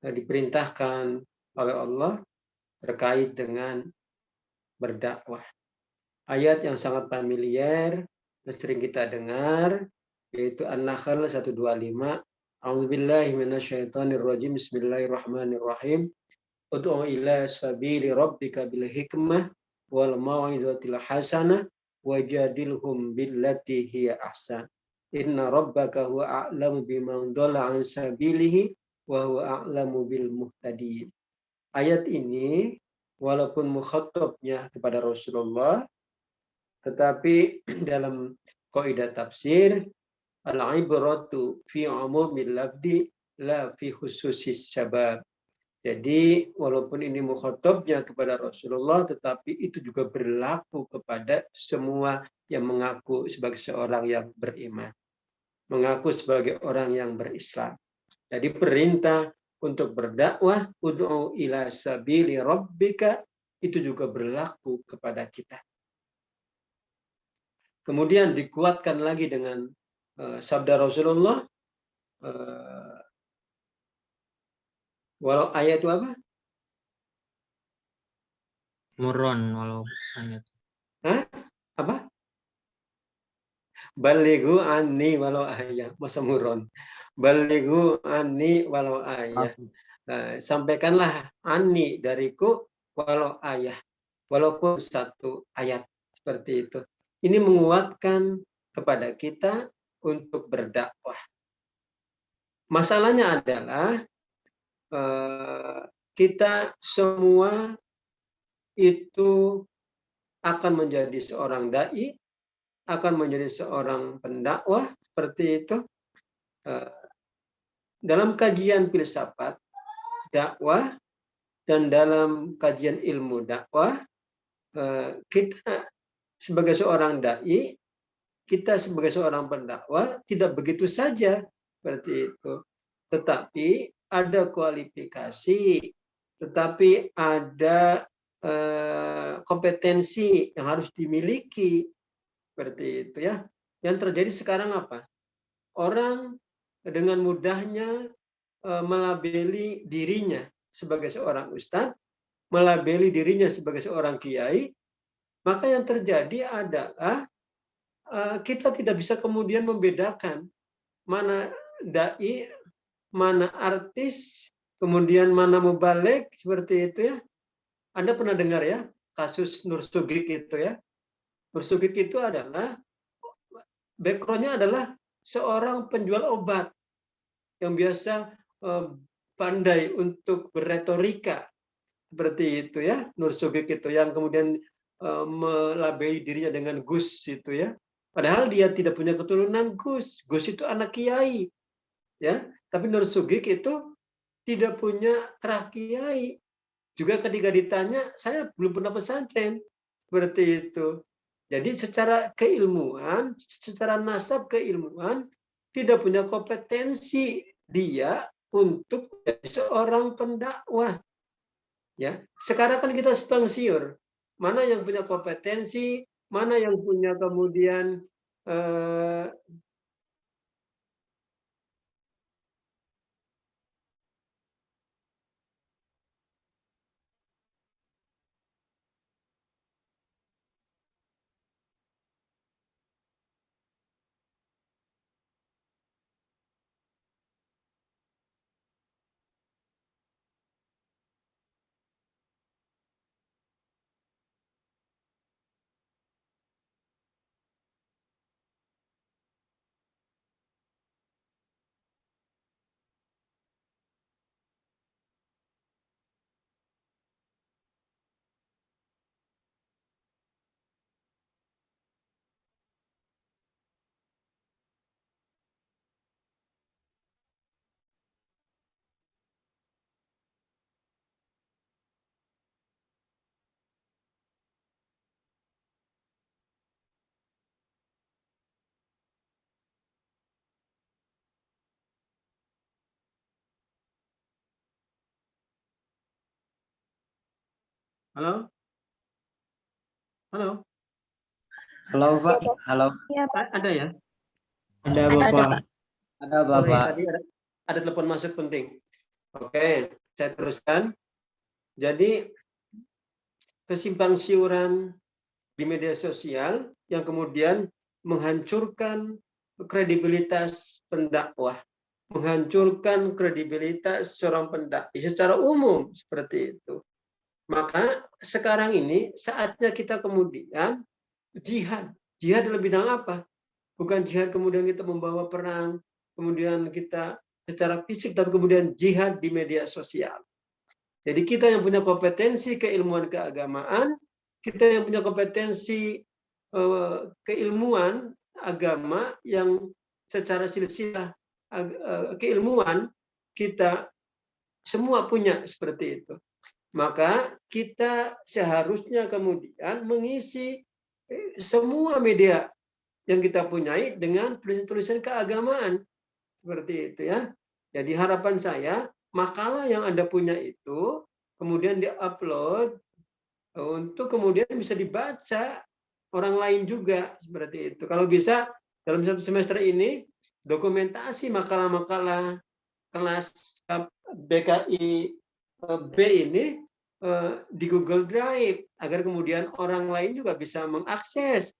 diperintahkan oleh Allah terkait dengan berdakwah. Ayat yang sangat familiar dan sering kita dengar yaitu An-Nahl 125. A'udzubillahi minasyaitonirrajim. Bismillahirrahmanirrahim. Ud'u ila sabili rabbika bil hikmah wal mau'izatil hasanah wajadilhum billati hiya ahsan. Inna rabbaka huwa a'lamu biman dhalla 'an sabilihi wa huwa a'lamu bil muhtadin. Ayat ini walaupun mukhatabnya kepada Rasulullah, tetapi dalam kaidah tafsir al-ibratu fi umumil lafdi la fi khususis sabab. Jadi walaupun ini mukhatabnya kepada Rasulullah, tetapi itu juga berlaku kepada semua yang mengaku sebagai seorang yang beriman, mengaku sebagai orang yang berislam. Jadi perintah untuk berdakwah, ud'u ila sabili rabbika, itu juga berlaku kepada kita. Kemudian dikuatkan lagi dengan sabda Rasulullah, walau ayat itu apa? Murron walau ayat. Hah? Apa? Balighu anni walau ayat. Masa murron. Balighu anni walau ayat. Sampaikanlah anni dariku walau ayat. Walaupun satu ayat. Seperti itu. Ini menguatkan kepada kita untuk berdakwah. Masalahnya adalah kita semua itu akan menjadi seorang dai, akan menjadi seorang pendakwah seperti itu. Dalam kajian filsafat dakwah dan dalam kajian ilmu dakwah, kita sebagai seorang dai, kita sebagai seorang pendakwah tidak begitu saja seperti itu. Tetapi ada kualifikasi, tetapi ada kompetensi yang harus dimiliki seperti itu ya. Yang terjadi sekarang apa? Orang dengan mudahnya melabeli dirinya sebagai seorang ustadz, melabeli dirinya sebagai seorang kiai, maka yang terjadi adalah kita tidak bisa kemudian membedakan mana dai, mana artis, kemudian mana mubaligh seperti itu ya. Anda pernah dengar ya kasus Nur Sugik itu ya. Nur Sugik itu adalah background-nya adalah seorang penjual obat yang biasa pandai untuk berretorika seperti itu ya. Nur Sugik itu yang kemudian melabeli dirinya dengan Gus itu ya. Padahal dia tidak punya keturunan Gus. Gus itu anak kiai ya. Tapi Nur Sugik itu tidak punya terah kiai. Juga ketika ditanya, saya belum pernah pesantren. Seperti itu. Jadi secara keilmuan, secara nasab keilmuan, tidak punya kompetensi dia untuk menjadi seorang pendakwah. Ya, sekarang kan kita simpang siur. Mana yang punya kompetensi, mana yang punya kemudian Halo? Halo? Halo Pak, halo. Iya, Pak. Ada ya? Ada Ada, Bapak. Pak. Ada Sorry, Bapak. tadi ada telepon masuk penting. Oke, saya teruskan. Jadi kesimpang siuran di media sosial yang kemudian menghancurkan kredibilitas pendakwah, menghancurkan kredibilitas seorang pendakwa secara umum seperti itu. Maka sekarang ini saatnya kita kemudian jihad. Jihad dalam bidang apa? Bukan jihad kemudian kita membawa perang, kemudian kita secara fisik, tapi kemudian jihad di media sosial. Jadi kita yang punya kompetensi keilmuan keagamaan, kita yang punya kompetensi keilmuan agama yang secara silsilah keilmuan kita semua punya seperti itu. Maka kita seharusnya kemudian mengisi semua media yang kita punyai dengan tulisan-tulisan keagamaan seperti itu ya. Jadi harapan saya makalah yang Anda punya itu kemudian diupload untuk kemudian bisa dibaca orang lain juga seperti itu. Kalau bisa dalam satu semester ini dokumentasi makalah-makalah kelas BKI B ini di Google Drive agar kemudian orang lain juga bisa mengakses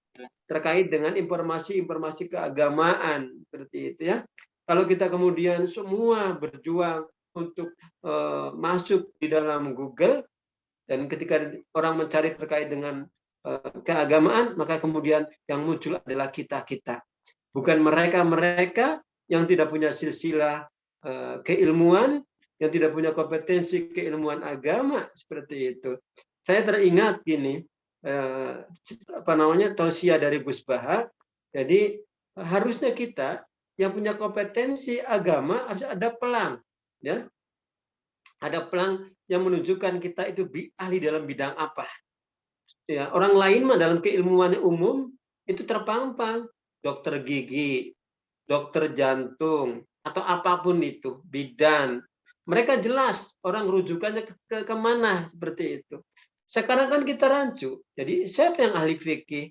terkait dengan informasi-informasi keagamaan seperti itu ya. Kalau kita kemudian semua berjuang untuk masuk di dalam Google dan ketika orang mencari terkait dengan keagamaan, maka kemudian yang muncul adalah kita-kita. Bukan mereka-mereka yang tidak punya silsilah keilmuan, yang tidak punya kompetensi keilmuan agama seperti itu. Saya teringat gini, tausiah dari Gus Baha. Jadi harusnya kita yang punya kompetensi agama harus ada pelang, ya. Ada pelang yang menunjukkan kita itu ahli dalam bidang apa. Ya, orang lain mah dalam keilmuan umum itu terpampang, dokter gigi, dokter jantung, atau apapun itu, bidan. Mereka jelas orang rujukannya ke kemana seperti itu. Sekarang kan kita rancu. Jadi siapa yang ahli fikih?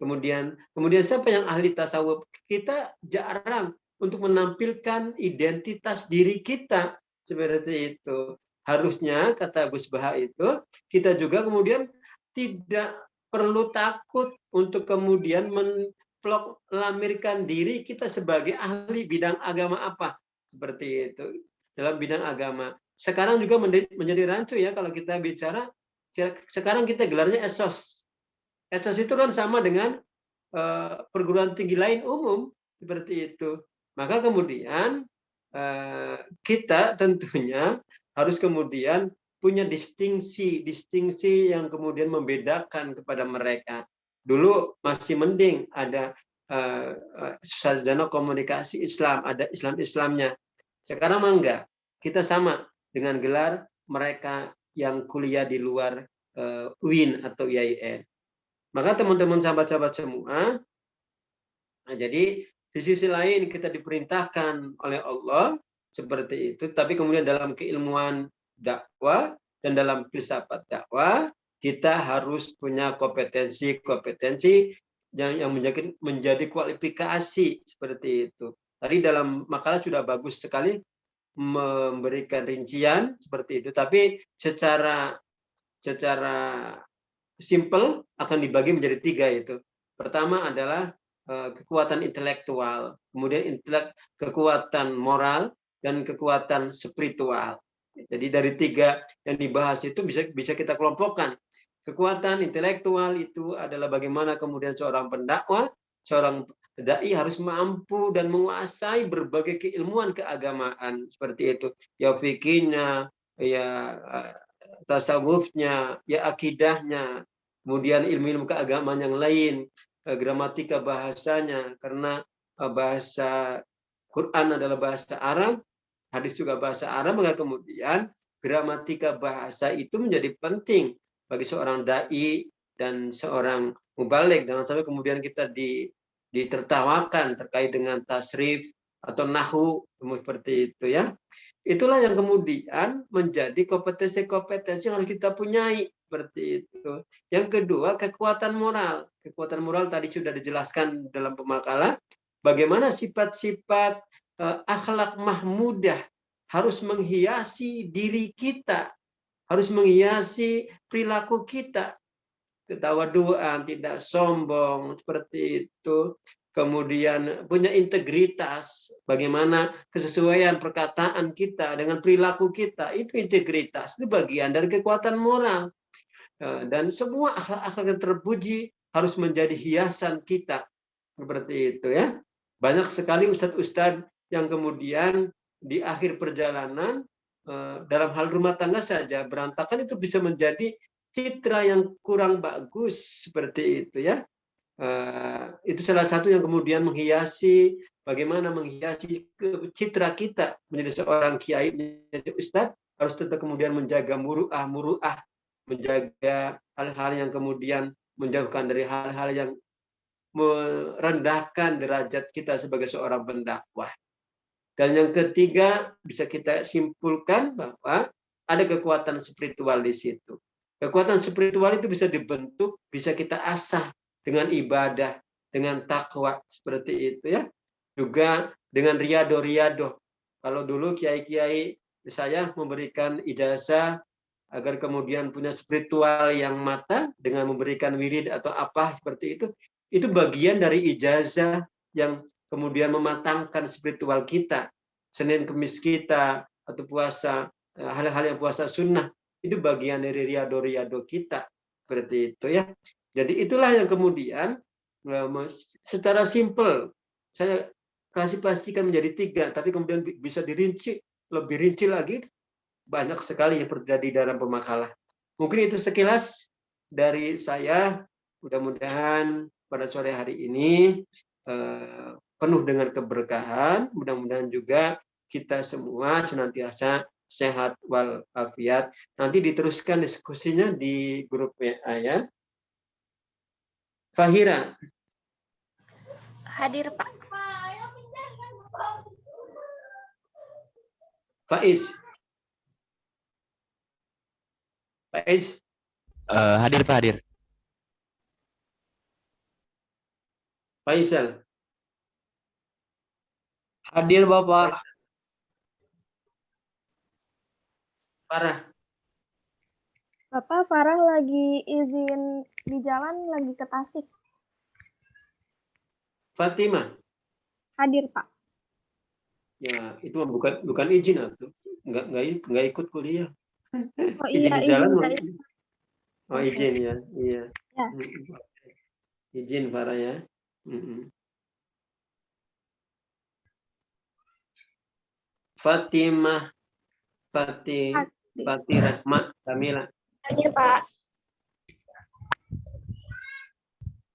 Kemudian siapa yang ahli tasawuf? Kita jarang untuk menampilkan identitas diri kita seperti itu. Harusnya kata Gus Baha itu kita juga kemudian tidak perlu takut untuk kemudian melamirkan diri kita sebagai ahli bidang agama apa seperti itu dalam bidang agama. Sekarang juga menjadi rancu ya kalau kita bicara. Sekarang kita gelarnya esos. Esos itu kan sama dengan perguruan tinggi lain umum seperti itu. Maka kemudian kita tentunya harus kemudian punya distingsi yang kemudian membedakan kepada mereka. Dulu masih mending ada sarjana komunikasi Islam, ada Islam-Islamnya. Sekarang mah enggak. Kita sama dengan gelar mereka yang kuliah di luar UIN atau IAIN. Maka teman-teman sahabat-sahabat semua, nah, jadi di sisi lain kita diperintahkan oleh Allah seperti itu, tapi kemudian dalam keilmuan dakwah dan dalam filsafat dakwah kita harus punya kompetensi yang menjadi kualifikasi seperti itu. Tadi dalam makalah sudah bagus sekali memberikan rincian seperti itu, tapi secara simple akan dibagi menjadi 3 itu. Pertama adalah kekuatan intelektual, kemudian kekuatan moral, dan kekuatan spiritual. Jadi dari 3 yang dibahas itu bisa kita kelompokkan. Kekuatan intelektual itu adalah bagaimana kemudian seorang pendakwah, seorang dai harus mampu dan menguasai berbagai keilmuan keagamaan seperti itu. Ya fikihnya, ya tasawufnya, ya akidahnya, kemudian ilmu-ilmu keagamaan yang lain, gramatika bahasanya, karena bahasa Quran adalah bahasa Arab, hadis juga bahasa Arab, maka kemudian gramatika bahasa itu menjadi penting bagi seorang dai dan seorang mubalik. Jangan sampai kemudian kita ditertawakan terkait dengan tasrif atau nahu seperti itu ya. Itulah yang kemudian menjadi kompetensi yang harus kita punyai seperti itu. Yang kedua, kekuatan moral. Kekuatan moral tadi sudah dijelaskan dalam pemakalah. Bagaimana sifat-sifat akhlak mahmudah harus menghiasi diri kita, harus menghiasi perilaku kita. Ketawaduan, tidak sombong, seperti itu. Kemudian punya integritas, bagaimana kesesuaian perkataan kita dengan perilaku kita, itu integritas, itu bagian dari kekuatan moral. Dan semua akhlak-akhlak yang terpuji harus menjadi hiasan kita, seperti itu ya. Banyak sekali ustadz-ustadz yang kemudian di akhir perjalanan dalam hal rumah tangga saja berantakan, itu bisa menjadi citra yang kurang bagus, seperti itu ya. Itu salah satu yang kemudian menghiasi, bagaimana menghiasi citra kita menjadi seorang kiai, menjadi ustadz, harus tetap kemudian menjaga muru'ah, menjaga hal-hal yang kemudian menjauhkan dari hal-hal yang merendahkan derajat kita sebagai seorang pendakwah. Dan yang ketiga, bisa kita simpulkan bahwa ada kekuatan spiritual di situ. Kekuatan spiritual itu bisa dibentuk, bisa kita asah dengan ibadah, dengan takwa, seperti itu ya. Juga dengan riado. Kalau dulu kiai-kiai saya memberikan ijazah agar kemudian punya spiritual yang matang dengan memberikan wirid atau apa seperti itu bagian dari ijazah yang kemudian mematangkan spiritual kita. Senin Kemis kita atau puasa, hal-hal yang puasa sunnah, itu bagian dari riado kita, seperti itu ya. Jadi itulah yang kemudian secara simpel saya klasifikasikan menjadi 3, tapi kemudian bisa lebih rinci lagi, banyak sekali yang terjadi dalam pemakalah. Mungkin itu sekilas dari saya. Mudah-mudahan pada sore hari ini penuh dengan keberkahan. Mudah-mudahan juga kita semua senantiasa sehat walafiat. Nanti diteruskan diskusinya di grup WA ya. Fahira. Hadir, Pak. Faiz. Hadir, Pak, hadir. Faisal. Hadir, Bapak. Farah. Bapak, Farah lagi izin di jalan, lagi ke Tasik. Fatimah. Hadir, Pak. Ya, itu bukan izin atau nggak ikut kuliah. Oh Izin iya, di jalan. izin. Oh, izin ya. Iya. Ya. Izin Farah ya. Fatimah. Fatih Rahmat Kamila. Hadir, Pak.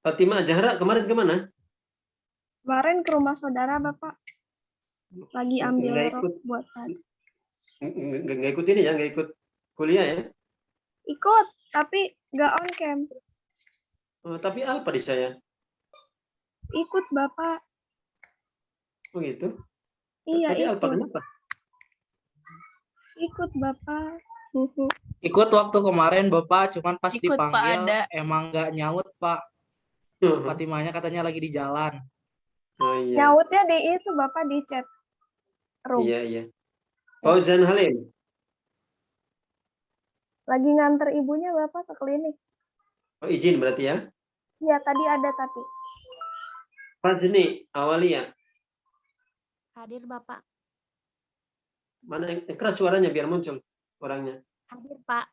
Fatimah Zahra kemarin kemana? Kemarin ke rumah saudara, Bapak. Lagi ambil Nggak rok ikut. buat tadi. Nggak ikut ini ya, nggak ikut kuliah ya? Ikut, tapi nggak on cam. Oh, tapi apa di saya? Ikut, Bapak. Oh gitu? Iya, Tapi Alpa ikut. kenapa? Ikut, Bapak. Ikut waktu kemarin, Bapak, cuman pas Ikut, Pak, dipanggil ada. emang nggak nyaut, Pak. Fatimahnya katanya lagi di jalan. Oh iya. Nyautnya di itu, Bapak, di chat room. Iya. Fauzan Halim. Lagi nganter ibunya, Bapak, ke klinik. Oh, izin berarti ya? Iya, tadi ada tapi. Fajni Awalia. Hadir, Bapak. Mana yang keras suaranya biar muncul orangnya. Hadir, Pak.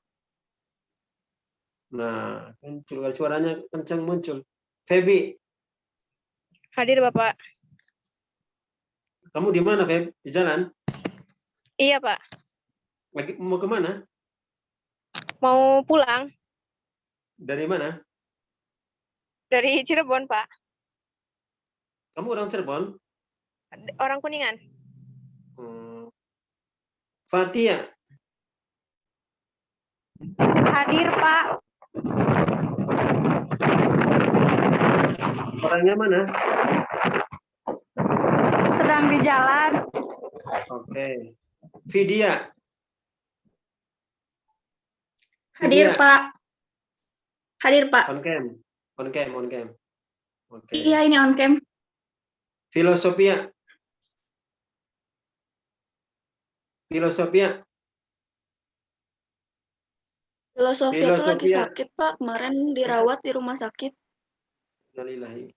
Nah, muncul suaranya kencang muncul. Febi, Hadir, Bapak. kamu di mana, Feb? Di jalan? Iya, Pak. Lagi mau kemana? Mau pulang Dari mana? dari Cirebon, Pak. Kamu orang Cirebon? Orang Kuningan. Fatia. Hadir, Pak. Orangnya mana? Sedang di jalan. Oke. Vidya. Hadir, Vidya. Pak. Hadir, Pak. On cam. Oke. Iya, ini on cam. Filosofia. Filosofia tuh lagi sakit, Pak. Kemarin dirawat di rumah sakit. Innalillahi.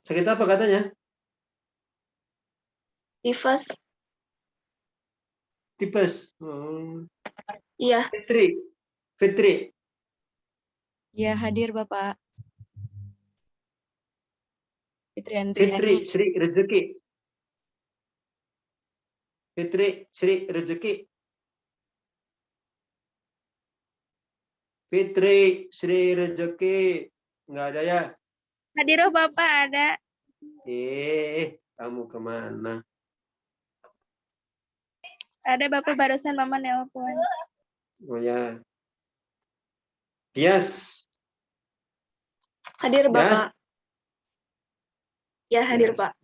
Sakit apa katanya? Tifus. Tipes. Iya. Fitri. Ya, hadir Bapak. Fitri Fitri Andriani. Sri Rezeki. Fitri Sri Rezeki. Fitri Sri Rezeki. Nggak ada ya? Hadir Bapak, ada. Kamu kemana? Ada Bapak, barusan Mama nelpon. Oh ya. Yes. Hadir, Bapak. Ya, hadir, Yes. Pak.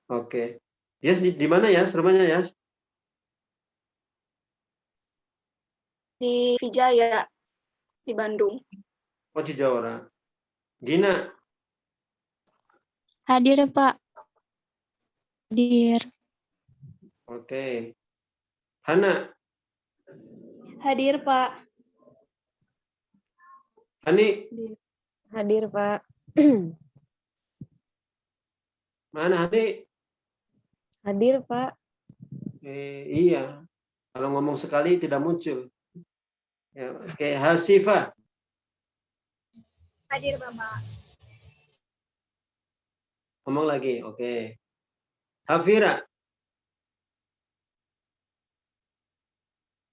Oke. Yes, di mana ya? Rumahnya ya? Di Vijaya, di Bandung. Oh, Cijawara. Gina. Hadir Pak. Hadir. Oke. Hana. Hadir, Pak. Hani. Hadir, Pak. Mana Hani? Hadir, Pak. Iya. Kalau ngomong sekali tidak muncul. Ya, oke. Hasifah. Hadir, Bapak. Ngomong lagi. Oke. Hafira.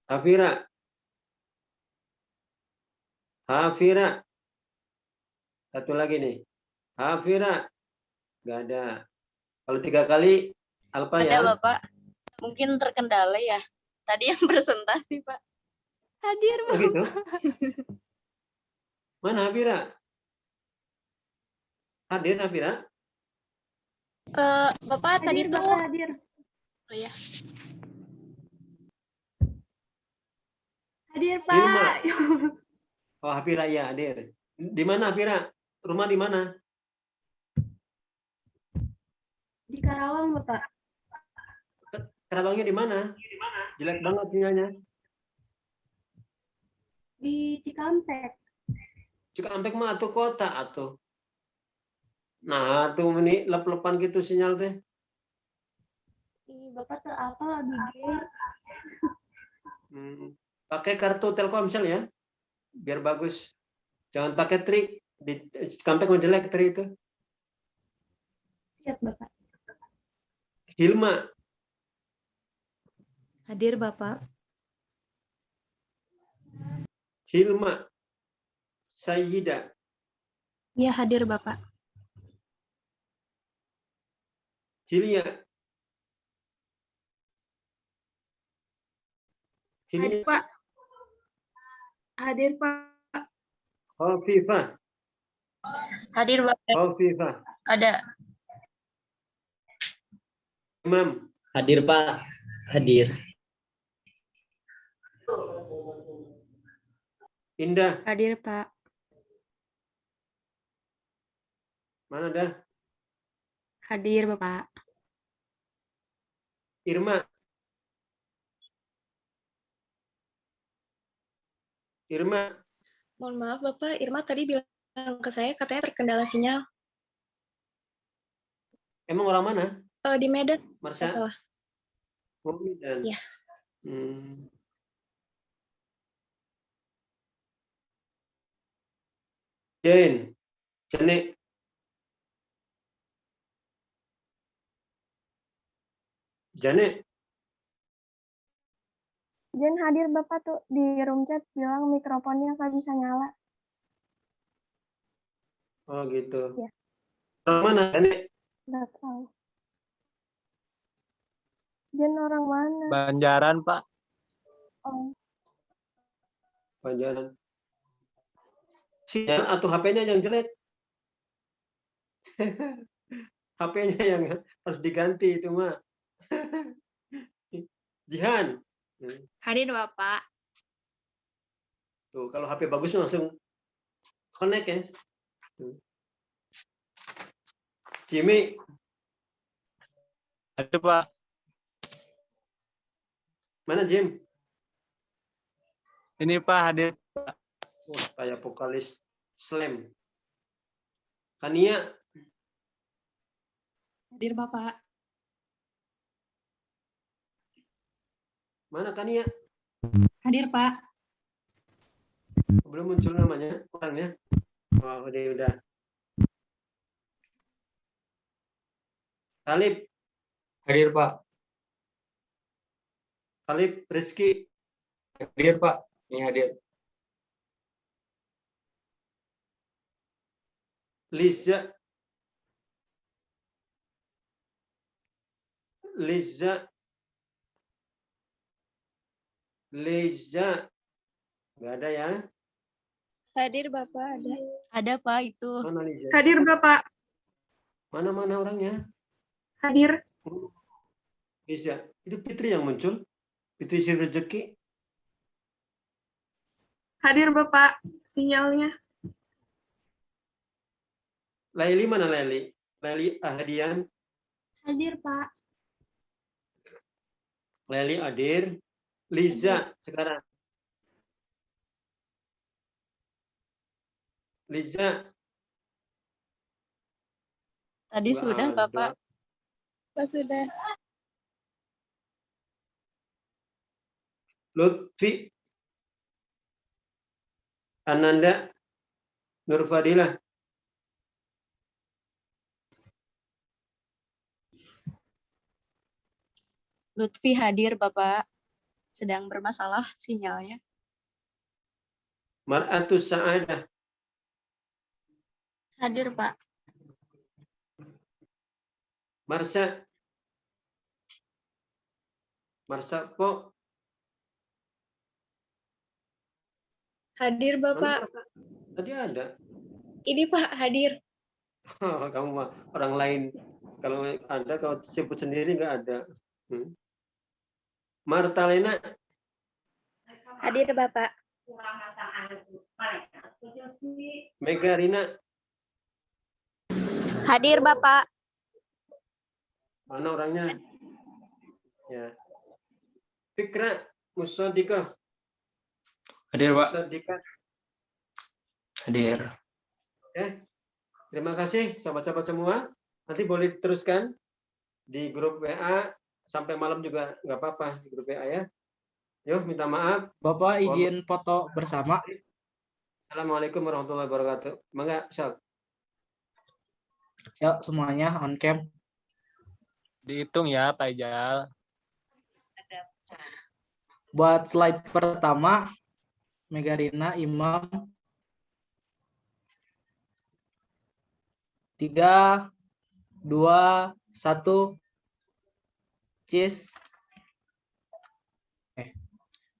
Hafira. Hafira. Satu lagi nih. Hafira. Nggak ada. Kalau 3 kali, Alpa Ada ya. Bapak. Mungkin terkendala ya. Tadi yang presentasi Pak. Hadir Oh, Bapak. gitu? Mana Hafira? Hadir Hafira? Bapak tadi Hadir, tuh. Bapak, hadir. Oh ya. Hadir, Pak. Irma. Oh, Hafira ya hadir. Di mana Hafira? Rumah di mana? Di Karawang, Bapak. Kerawangnya di mana? Jelek banget sinyalnya. Di Cikampek. Cikampek mah atuh kota atuh. Nah, tuh ini lep-lepan gitu sinyal teh. Bapak tuh apa lebih gede? Pakai kartu Telkomsel ya. Biar bagus. Jangan pakai trik. Di Cikampek mau jelek trik itu. Siap, Bapak. Hilma. Hadir, Bapak. Hilma. Sayyida. Ya, hadir Bapak. Hilya. Hadir, Pak. Hadir, Pak. Khofifah. Hadir Bapak. Khofifah. Ada. Imam. Hadir Pak. Hadir. Indah. Hadir, Pak. Mana dah? Hadir, Bapak. Irma. Irma. Mohon maaf Bapak, Irma tadi bilang ke saya katanya terkendala sinyal. Emang orang mana? Di Medan. Marsha? Salah. Oh, Medan. Ya. Jane. Jane. Jane. Jen hadir Bapak tuh di room chat bilang mikrofonnya nggak bisa nyala. Oh gitu. Ya. Orang mana Jane? Nggak tahu. Jen orang mana? Banjaran Pak. Oh. Banjaran. Sinyal atau HP-nya yang jelek? HP-nya yang harus diganti itu mah. Jihan. Hadir Bapak. Tuh, kalau HP bagus langsung Connect ya. Jimmy. Ada Pak. Mana Jim? Ini Pak hadir. Oh, kayak vokalis slam. Kania. Hadir Bapak. Mana Kania? Hadir Pak. Belum muncul namanya orangnya. Oh, udah. Talib. Hadir Pak. Talib Rizky. Hadir Pak. Ini hadir. Liza. Nggak ada ya? Hadir Bapak, ada. Ada Pak itu. Mana Liza? Hadir Bapak. Mana orangnya? Hadir. Liza. Itu Fitri yang muncul. Fitri si rezeki. Hadir Bapak. Sinyalnya. Laili mana Laili? Laili Ahdian. Hadir Pak. Laili hadir. Liza sekarang. Liza. Tadi sudah Bapak. Sudah. Lutfi. Ananda. Nurfadilah. Lutfi hadir Bapak. Sedang bermasalah sinyalnya. Mar'atus Sa'adah. Hadir Pak. Marsha Po. Hadir Bapak. Tadi ada. Ini Pak, hadir. Kamu mah orang lain. Kalau ada, kalau sebut sendiri nggak ada. Martalena. Hadir Bapak. Megarina. Hadir Bapak. Mana orangnya? Ya. Fikra Musodika. Hadir Pak. Musodika. Hadir. Oke. Terima kasih sahabat-sahabat semua. Nanti boleh teruskan di grup WA sampai malam juga nggak apa-apa di grup WA ya. Yuk, minta maaf. Bapak izin foto bersama. Assalamualaikum warahmatullahi wabarakatuh. Mangga, Syaf. Ya, semuanya on cam. Dihitung ya Pak Ijal. Buat slide pertama, Megarina, Imam. 3, 2, 1. Cheese.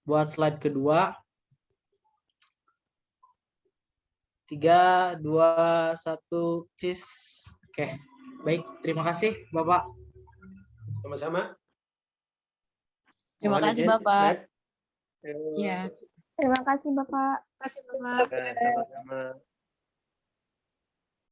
Buat slide kedua. 3, 2, 1. Cheese. Oke, baik. Terima kasih, Bapak. Sama-sama. Terima kasih Bapak. Ya. Terima kasih Bapak. Sama-sama.